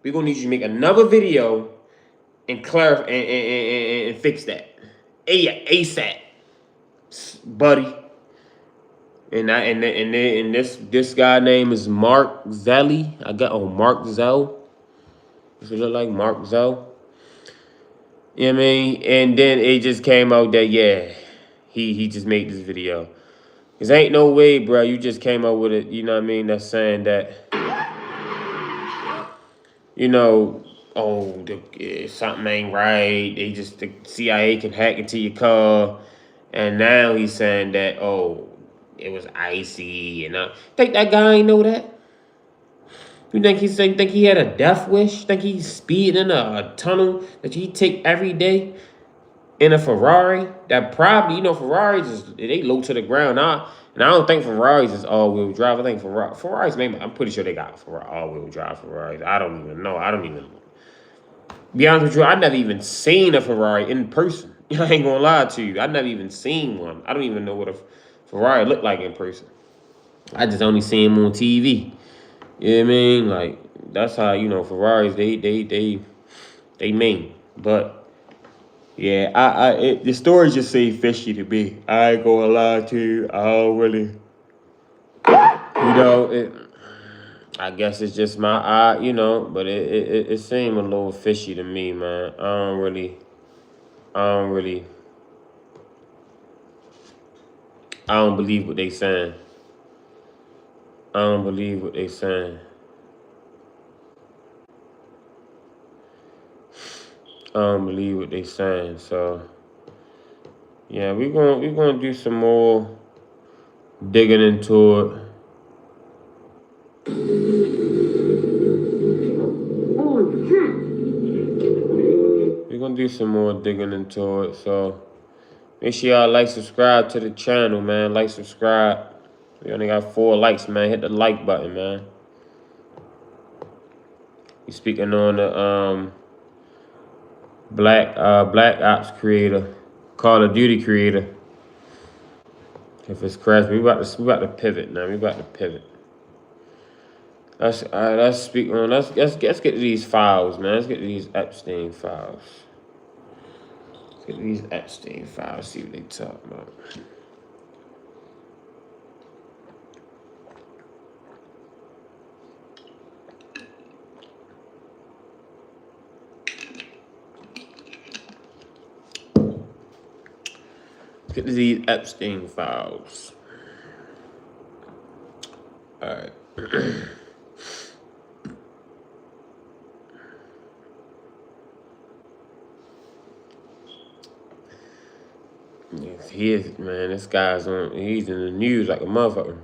A: We're gonna need you to make another video and clarify and fix that. ASAP, buddy. And this guy name is Mark Zelly. I got Mark Zell. Does it look like Mark Zell? You know what I mean? And then it just came out that he just made this video. Cause ain't no way, bro. You just came up with it. You know what I mean? That's saying that, you know, something ain't right. The CIA can hack into your car, and now he's saying that it was icy, and I think that guy ain't know that. You think he had a death wish? Think he's speeding in a tunnel that he take every day in a Ferrari? That probably, Ferraris they low to the ground. And I don't think Ferraris is all wheel drive. I think Ferraris maybe, I'm pretty sure they got all wheel drive Ferraris. I don't even know. I don't even be honest with you. I never even seen a Ferrari in person. I ain't gonna lie to you. I never even seen one. I don't even know what a Ferrari looked like in person. I just only seen them on TV. You know what I mean? Like, that's how, Ferraris, they mean. But yeah, the story just say fishy to me. I ain't gonna lie to you. I don't really, I guess it's just my eye, but it seemed a little fishy to me, man. I don't believe what they saying. I don't believe what they saying. I don't believe what they saying. So yeah, we're gonna do some more digging into it. We're gonna do some more digging into it. So make sure y'all like, subscribe to the channel, man. Like, subscribe. We only got 4 likes, man. Hit the like button, man. We speaking on the Black Ops creator, Call of Duty creator. If it's crashed, we about to pivot now. We about to pivot. Let's speak on. Let's get to these files, man. Let's get to these Epstein files. Let's get to these Epstein files. See what they talk about. Let's get to these Epstein files. All right. He is, man. This guy's he's in the news like a motherfucker.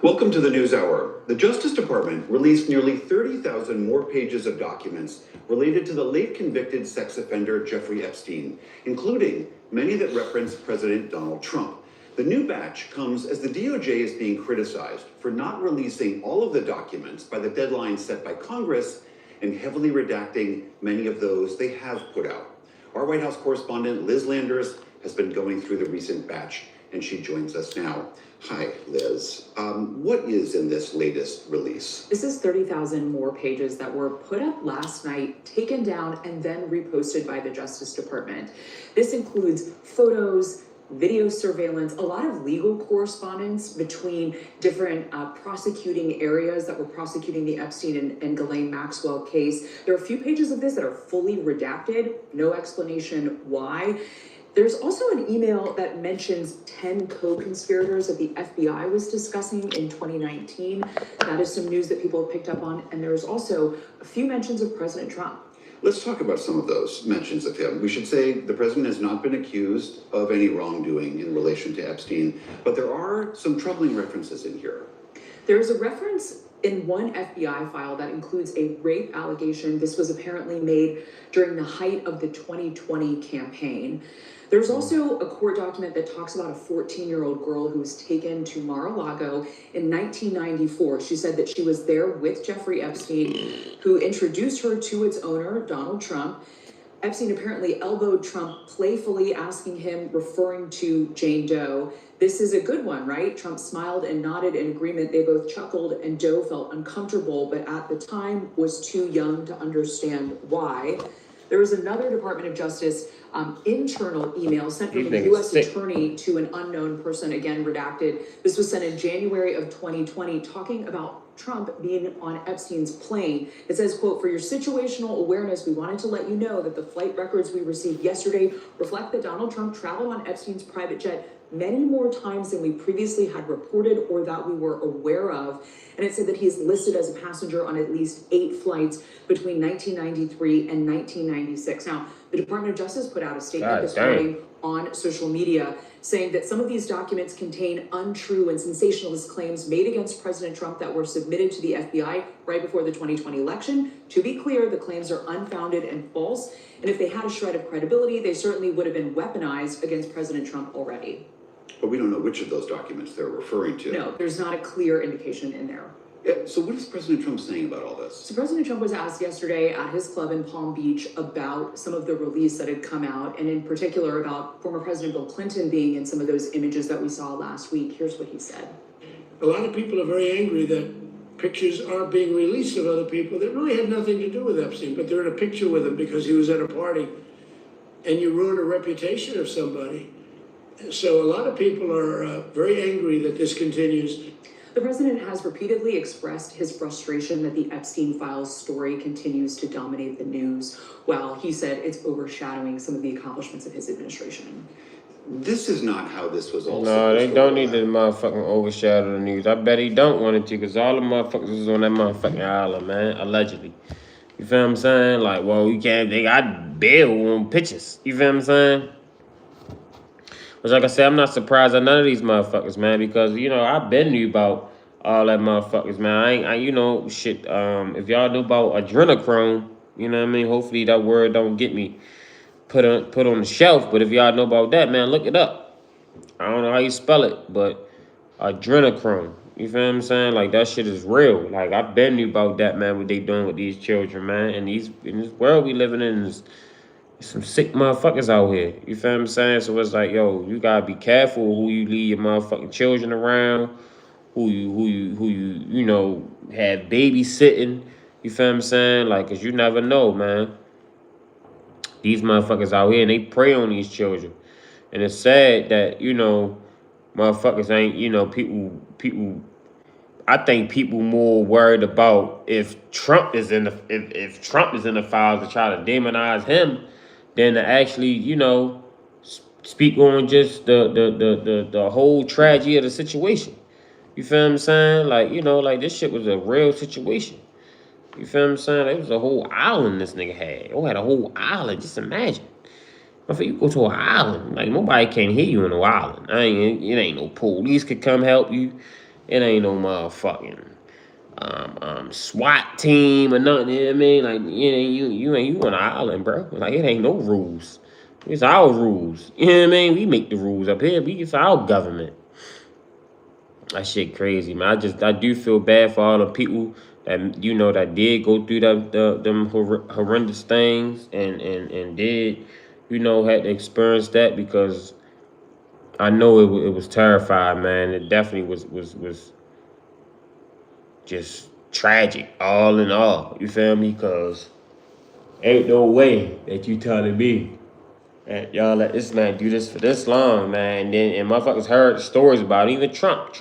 F: Welcome to the News Hour. The Justice Department released nearly 30,000 more pages of documents related to the late convicted sex offender Jeffrey Epstein, including many that reference President Donald Trump. The new batch comes as the DOJ is being criticized for not releasing all of the documents by the deadline set by Congress and heavily redacting many of those they have put out. Our White House correspondent Liz Landers has been going through the recent batch, and she joins us now. Hi, Liz. What is in this latest release?
G: This is 30,000 more pages that were put up last night, taken down, and then reposted by the Justice Department. This includes photos, video surveillance, a lot of legal correspondence between different prosecuting areas that were prosecuting the Epstein and Ghislaine Maxwell case. There are a few pages of this that are fully redacted, no explanation why. There's also an email that mentions 10 co-conspirators that the FBI was discussing in 2019. That is some news that people have picked up on. And there's also a few mentions of President Trump.
F: Let's talk about some of those mentions of him. We should say the president has not been accused of any wrongdoing in relation to Epstein, but there are some troubling references in here.
G: There's a reference in one FBI file that includes a rape allegation. This was apparently made during the height of the 2020 campaign. There's also a court document that talks about a 14-year-old girl who was taken to Mar-a-Lago in 1994. She said that she was there with Jeffrey Epstein, who introduced her to its owner, Donald Trump. Epstein apparently elbowed Trump playfully, asking him, referring to Jane Doe. This is a good one, right? Trump smiled and nodded in agreement. They both chuckled, and Doe felt uncomfortable, but at the time was too young to understand why. There was another Department of Justice internal email sent from a U.S. attorney to an unknown person, again redacted. This was sent in January of 2020, talking about Trump being on Epstein's plane. It says, quote, "For your situational awareness, we wanted to let you know that the flight records we received yesterday reflect that Donald Trump traveled on Epstein's private jet many more times than we previously had reported or that we were aware of." And it said that he is listed as a passenger on at least 8 flights between 1993 and 1996. Now, the Department of Justice put out a statement this morning on social media saying that some of these documents contain untrue and sensationalist claims made against President Trump that were submitted to the FBI right before the 2020 election. To be clear, the claims are unfounded and false. And if they had a shred of credibility, they certainly would have been weaponized against President Trump already.
F: But we don't know which of those documents they're referring to.
G: No, there's not a clear indication in there.
F: Yeah, so what is President Trump saying about all this?
G: So President Trump was asked yesterday at his club in Palm Beach about some of the release that had come out, and in particular about former President Bill Clinton being in some of those images that we saw last week. Here's what he said.
H: A lot of people are very angry that pictures are being released of other people that really had nothing to do with Epstein, but they're in a picture with him because he was at a party, and you ruin a reputation of somebody. So a lot of people are very angry that this continues.
G: The president has repeatedly expressed his frustration that the Epstein files story continues to dominate the news, while he said it's overshadowing some of the accomplishments of his administration.
F: This is not how this was all.
A: No, they don't need to motherfucking overshadow the news. I bet he don't want it to, because all the motherfuckers is on that motherfucking island, man, allegedly. You feel what I'm saying? Like, well, you can't, they got bail on pictures. You feel what I'm saying? Which, like I said, I'm not surprised at none of these motherfuckers, man, because, you know, I've been knew about all that motherfuckers, man. You know, shit, if y'all knew about adrenochrome, you know what I mean? Hopefully that word don't get me put on the shelf, but if y'all know about that, man, look it up. I don't know how you spell it, but adrenochrome. You feel what I'm saying? Like, that shit is real. Like, I've been knew about that, man, what they doing with these children, man. And in this world we living in is some sick motherfuckers out here. You feel what I'm saying? So it's like, yo, you gotta be careful who you leave your motherfucking children around, who you know, have babysitting. You feel what I'm saying? Like, cause you never know, man. These motherfuckers out here and they prey on these children. And it's sad that, you know, motherfuckers ain't, you know, people I think people more worried about if Trump is in the if Trump is in the files to try to demonize him than to actually, you know, speak on just the whole tragedy of the situation. You feel what I'm saying? Like, you know, like, this shit was a real situation. You feel what I'm saying? It was a whole island this nigga had. Oh, had a whole island. Just imagine. If you go to an island, like, nobody can hear you on no island. It ain't no police could come help you. It ain't no motherfucking SWAT team or nothing. You know what I mean? Like, you on an island, bro. Like, it ain't no rules. It's our rules. You know what I mean? We make the rules up here. It's our government. That shit crazy, man. I do feel bad for all the people that, you know, that did go through them horrendous things and did, you know, had to experience that, because I know it was terrifying, man. It definitely was just tragic, all in all. You feel me? Because ain't no way that you telling me that y'all let this man do this for this long, man. And motherfuckers heard the stories about it. Even Trump,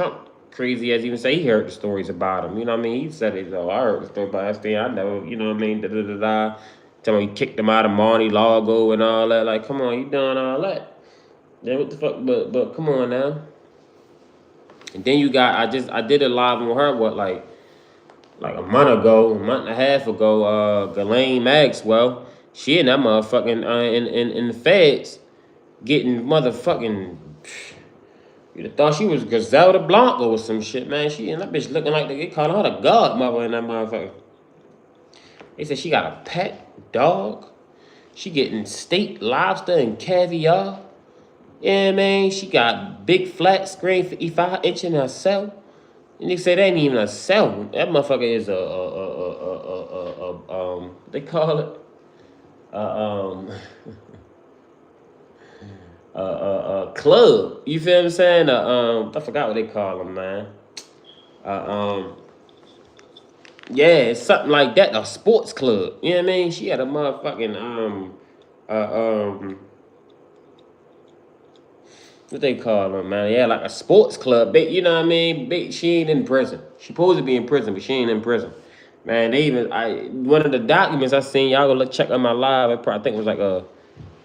A: crazy as even say he heard the stories about him. You know what I mean? He said it, though. I heard the story about Epstein. I never, you know what I mean? Tell me he kicked him out of Mar-a-Lago and all that. Like, come on, you doing all that? Then what the fuck? But come on now. And then you got, I did a live on her, like a month and a half ago, Ghislaine Maxwell, she in that motherfucking, in the feds, getting motherfucking, you'd have thought she was Griselda Blanco or some shit, man. She and that bitch looking like they call her the godmother in that motherfucker. They said she got a pet dog. She getting steak, lobster, and caviar. Yeah, man, she got big flat screen, 55-inch in her cell. And they say that ain't even a cell. That motherfucker is what they call it, club. You feel what I'm saying? I forgot what they call them, man. Yeah, it's something like that. A sports club. You know what I mean? She had a motherfucking what they call them, man? Yeah, like a sports club. You know what I mean? She ain't in prison. She supposed to be in prison, but she ain't in prison. Man, they even one of the documents I seen, y'all go look check on my live. I think it was like a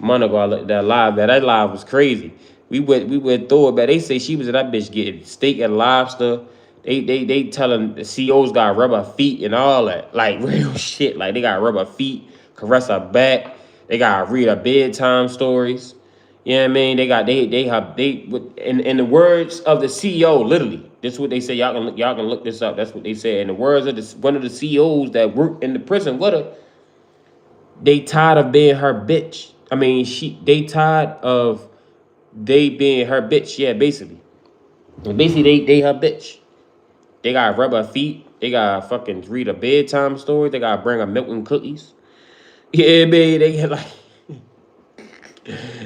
A: month ago. I looked at that live. That live was crazy. We went through it, but they say she was at that bitch getting steak and lobster. They telling the CEOs got rubber feet and all that. Like real shit. Like they got rubber feet, caress her back. They got read her bedtime stories. You know what I mean? In the words of the CEO, literally, this is what they say. Y'all can look this up. That's what they said. In the words of one of the CEOs that worked in the prison with her, they tired of being her bitch. I mean, they tired of they being her bitch. Yeah, basically. And basically, they her bitch. They got rub her feet. They got fucking read a bedtime story. They got bring her milk and cookies. Yeah, man. They get like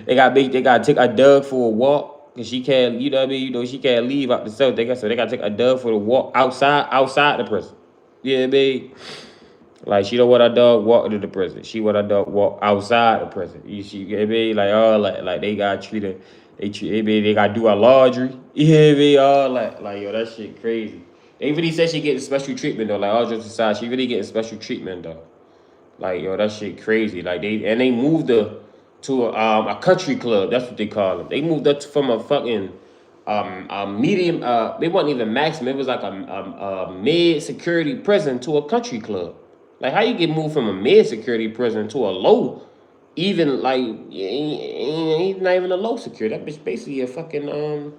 A: they got to take a dog for a walk because she can't. You know what I mean? You know she can't leave out the cell. So they got to take a dog for a walk outside the prison. Yeah, man. Like she don't want her dog walk into the prison. She want her dog walk outside the prison. You get me? Like all like they got treated. They got to do her laundry. You hear me? All like yo, that shit crazy. They really said she getting special treatment though. Like all jokes aside, she really getting special treatment though. Like yo, that shit crazy. Like they moved her to a country club. That's what they call them. They moved her from a fucking a medium. They wasn't even maximum. It was like a mid security prison to a country club. Like how you get moved from a mid security prison to a low, even like ain't not even a low security. That bitch basically a fucking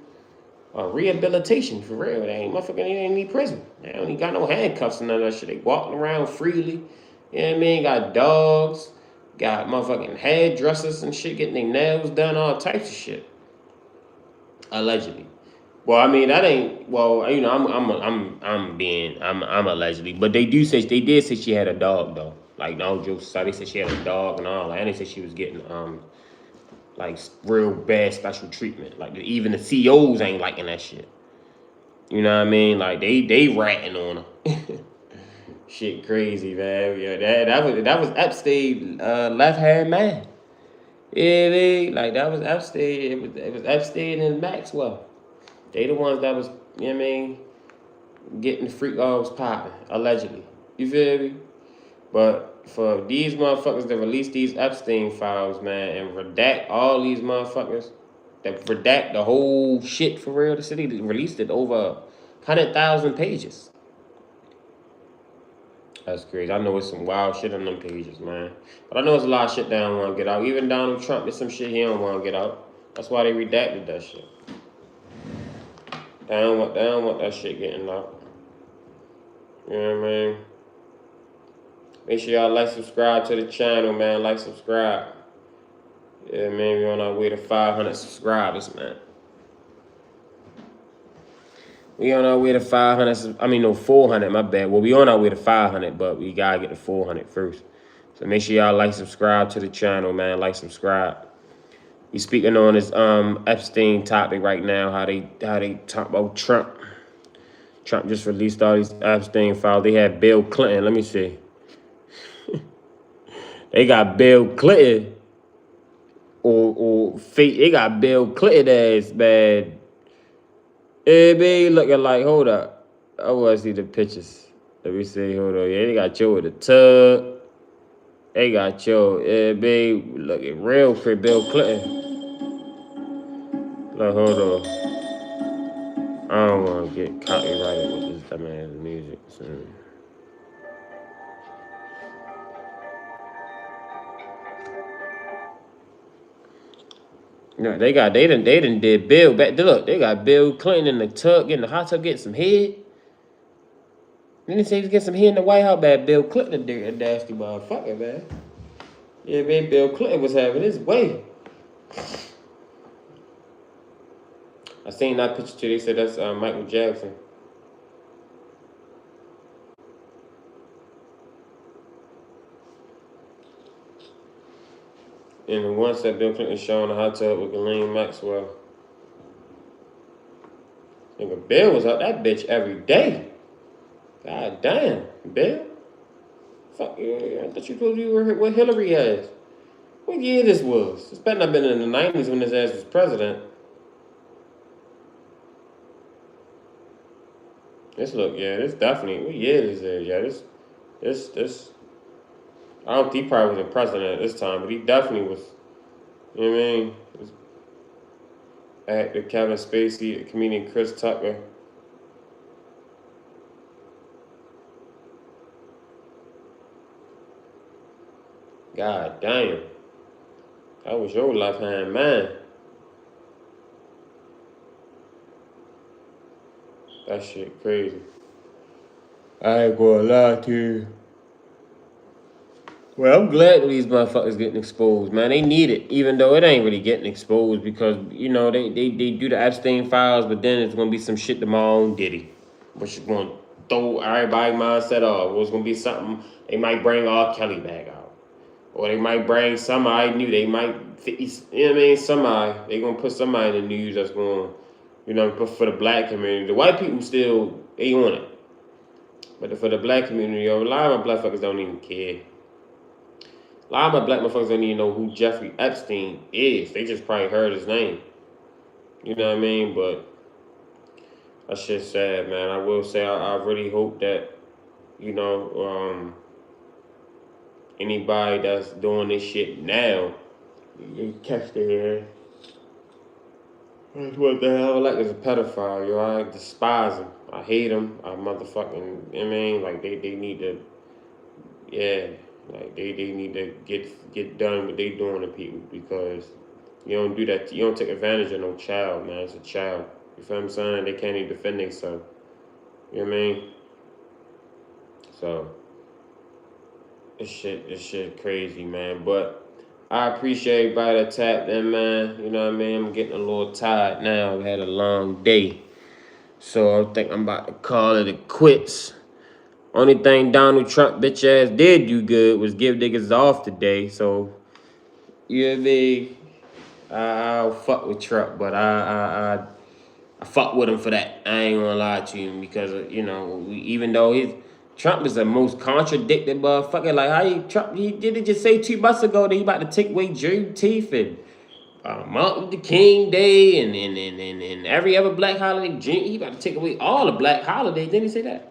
A: rehabilitation for real. They ain't motherfucking. They ain't need prison. They don't even got no handcuffs and none of that shit. They walking around freely. You know what I mean? Got dogs, got motherfucking hairdressers and shit getting their nails done, all types of shit. Allegedly. Well, I mean that ain't well. You know, I'm allegedly, but they did say she had a dog though. Like no jokes aside, they said she had a dog and all. Like, and they said she was getting like real bad special treatment. Like even the CEOs ain't liking that shit. You know what I mean? Like they ratting on her. Shit crazy, man. Yeah, that was Epstein left hand man. Yeah, man. Like that was Epstein. It was Epstein and Maxwell. They the ones that was, you know what I mean, getting the freak offs popping, allegedly. You feel me? But for these motherfuckers to release these Epstein files, man, and redact all these motherfuckers, that redact the whole shit for real, the city released it over 100,000 pages. That's crazy. I know it's some wild shit on them pages, man. But I know it's a lot of shit they don't want to get out. Even Donald Trump, there's some shit he don't want to get out. That's why they redacted that shit. They don't want that shit getting out. You know what I mean? Make sure y'all like, subscribe to the channel, man. Like, subscribe. Yeah, man, we on our way to 500 subscribers, man. We on our way to 500. I mean, no, 400. My bad. Well, we on our way to 500, but we gotta get to 400 first. So make sure y'all like, subscribe to the channel, man. Like, subscribe. We speaking on this Epstein topic right now. How they talk about Trump. Trump just released all these Epstein files. They had Bill Clinton. Let me see. They got Bill Clinton. Or fake. They got Bill Clinton ass, man. It be looking like, hold up. I want to see the pictures. Let me see, hold on. Yeah, they got Joe with the tub. They got Joe. It be looking real for Bill Clinton. Look, hold on. I don't want to get copyrighted with this dumbass music. So. No, they done did Bill back. Look, they got Bill Clinton in the tub, getting the hot tub, getting some head. Then they say he was getting some head in the White House. Bad Bill Clinton, a nasty motherfucker, man. Yeah, man, Bill Clinton was having his way. I seen that picture too. They said that's Michael Jackson. And the one said Bill Clinton showing a hot tub with Ghislaine Maxwell. Nigga, Bill was out that bitch every day. God damn, Bill. Fuck yeah, I thought you told you were what Hillary has. What year this was? This better not been in the 90s when his ass was president. This look, yeah, this definitely, what year this is, yeah, this, I don't think he probably wasn't president at this time, but he definitely was, you know what I mean? Actor Kevin Spacey, comedian Chris Tucker. God damn. That was your left hand man. That shit crazy. I ain't gonna lie to you. Well, I'm glad that these motherfuckers getting exposed, man. They need it, even though it ain't really getting exposed because, you know, they do the Epstein files, but then it's going to be some shit tomorrow on Diddy, which is going to throw everybody mindset off. Or it's going to be something, they might bring R. Kelly back out. Or they might bring somebody new. They might, you know what I mean, somebody. They going to put somebody in the news that's going to, you know, put for the black community. The white people still, they on it. But for the black community, a lot of my black fuckers don't even care. A lot of my black motherfuckers don't even know who Jeffrey Epstein is. They just probably heard his name. You know what I mean? But that shit's sad, man. I will say I really hope that, you know, anybody that's doing this shit now, you catch their ass. What the hell? Like is a pedophile, yo. I despise him. I hate him. I motherfucking, I mean, like they need to, yeah. Like they need to get done what they doing to people because you don't do that. You don't take advantage of no child, man. It's a child. You feel what I'm saying? They can't even defend themselves. You know what I mean? So this shit crazy, man. But I appreciate everybody that tapped in, man. You know what I mean? I'm getting a little tired now. I've had a long day. So I think I'm about to call it a quits. Only thing Donald Trump bitch ass did do good was give niggas off today. So, you know what I mean? I'll fuck with Trump, but I fuck with him for that. I ain't gonna lie to him because, you know, even though Trump is the most contradicted motherfucker. Like, he did it just say 2 months ago that he about to take away Juneteenth and Martin Luther King Day and every other black holiday. He about to take away all the black holidays. Didn't he say that?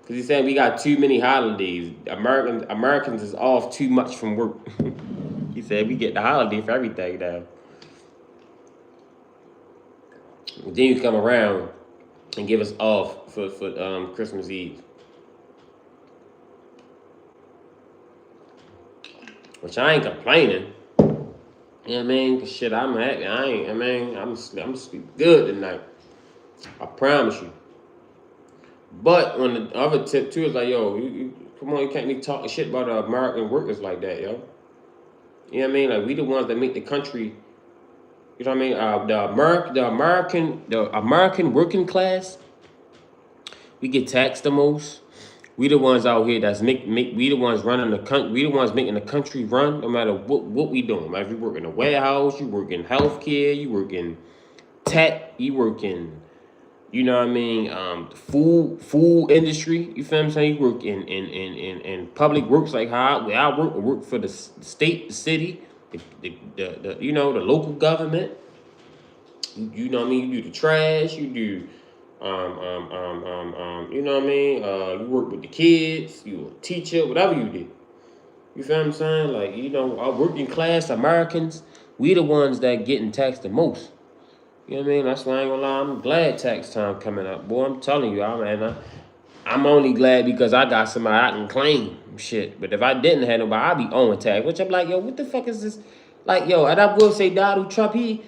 A: Because he said we got too many holidays. Americans is off too much from work. He said we get the holiday for everything now. Then you come around and give us off for Christmas Eve. Which I ain't complaining. You know what I mean? Cause shit, I'm happy. I'm sleep good tonight. I promise you. But on the other tip too is like, yo, you come on, you can't be talking shit about American workers like that, yo. You know what I mean? Like we the ones that make the country. You know what I mean? The American working class. We get taxed the most. We the ones out here that's we the ones running the country. We the ones making the country run. No matter what we doing. Like if you work in a warehouse, you work in healthcare, you work in tech, you work in. You know what I mean? Food industry. You feel what I'm saying? You work in public works like how I work for the state, the city, the you know the local government. You know what I mean? You do the trash. You do you know what I mean? You work with the kids. You a teacher, whatever you do. You feel what I'm saying? Like you know, our working class Americans, we the ones that getting taxed the most. You know what I mean? That's why I ain't gonna lie. I'm glad tax time coming up. Boy, I'm telling you, I'm only glad because I got somebody I can claim shit. But if I didn't have nobody, I'd be owing tax. Which I'm like, yo, what the fuck is this? Like, yo, and I will say Donald Trump, I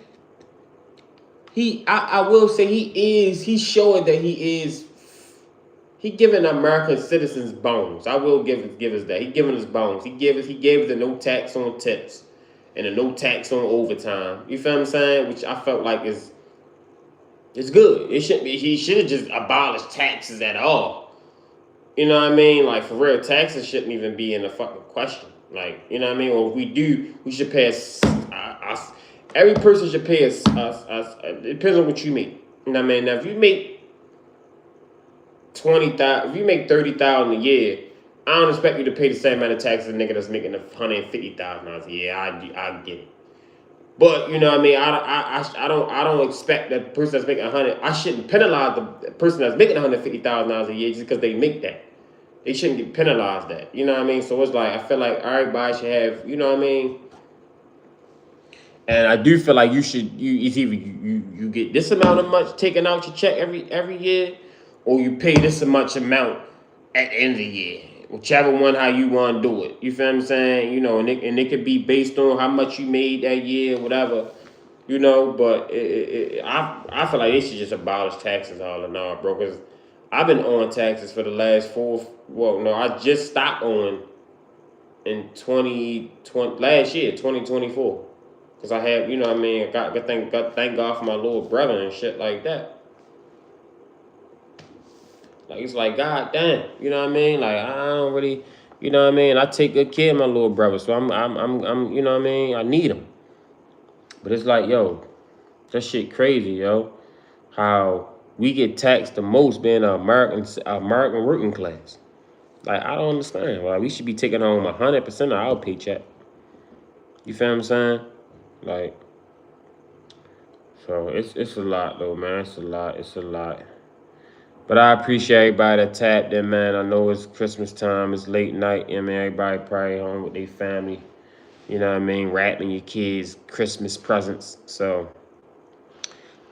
A: will say he's showing that he giving American citizens bones. I will give us that. He giving us bones. He gave us the no tax on tips. and a no tax on overtime. You feel what I'm saying? Which I felt like is good. It shouldn't be. He should have just abolished taxes at all. You know what I mean? Like, for real, taxes shouldn't even be in the fucking question. Like, you know what I mean? Or if we do, we should pay us. Every person should pay us. It depends on what you make. You know what I mean? Now, if you make 20,000, if you make 30,000 a year, I don't expect you to pay the same amount of taxes as a nigga that's making $150,000 a year. I get it. But you know what I mean, I don't expect that person that's making 100. I shouldn't penalize the person that's making $150,000 a year just because they make that. They shouldn't get penalized that. You know what I mean? So it's like, I feel like everybody should have, you know what I mean? And I do feel like it's either you get this amount of much taken out your check every year, or you pay this much amount at the end of the year. Whichever one, how you want to do it. You feel what I'm saying? You know, and it could be based on how much you made that year, whatever. You know, but I feel like they should just abolish taxes all in all, bro. Because I've been on taxes for the last I just stopped on in 2020 last year, 2024. Because I have, you know what I mean, thank God for my little brother and shit like that. Like, it's like, God damn, you know what I mean? Like, I don't really, you know what I mean? I take good care of my little brother, so I'm you know what I mean? I need him. But it's like, yo, that shit crazy, yo. How we get taxed the most being an American working class. Like, I don't understand. Like, we should be taking home 100% of our paycheck. You feel what I'm saying? Like, so it's a lot though, man. It's a lot. But I appreciate everybody that tapped in, man. I know it's Christmas time, it's late night, I mean, everybody probably home with their family. You know what I mean? Wrapping your kids' Christmas presents. So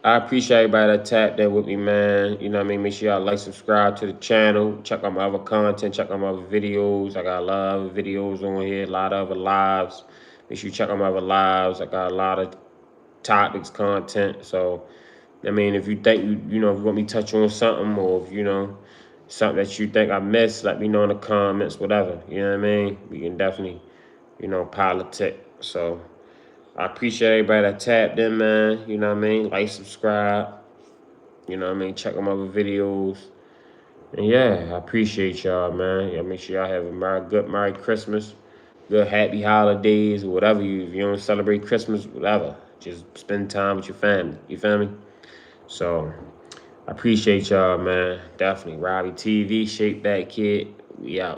A: I appreciate everybody that tapped in with me, man. You know what I mean? Make sure y'all like, subscribe to the channel. Check out my other content. Check out my other videos. I got a lot of other videos on here, a lot of other lives. Make sure you check out my other lives. I got a lot of topics, content. So, I mean, if you think, you know, if you want me to touch on something, or if, you know, something that you think I missed, let me know in the comments, whatever. You know what I mean? We can definitely, you know, politic. So I appreciate everybody that tapped in, man. You know what I mean? Like, subscribe. You know what I mean? Check out my other videos. And yeah, I appreciate y'all, man. Yeah, make sure y'all have a good Merry Christmas, good Happy Holidays, or whatever. If you don't celebrate Christmas, whatever. Just spend time with your family. You feel me? So I appreciate y'all, man. Definitely. Robbie TV, Shake That Kid. We out.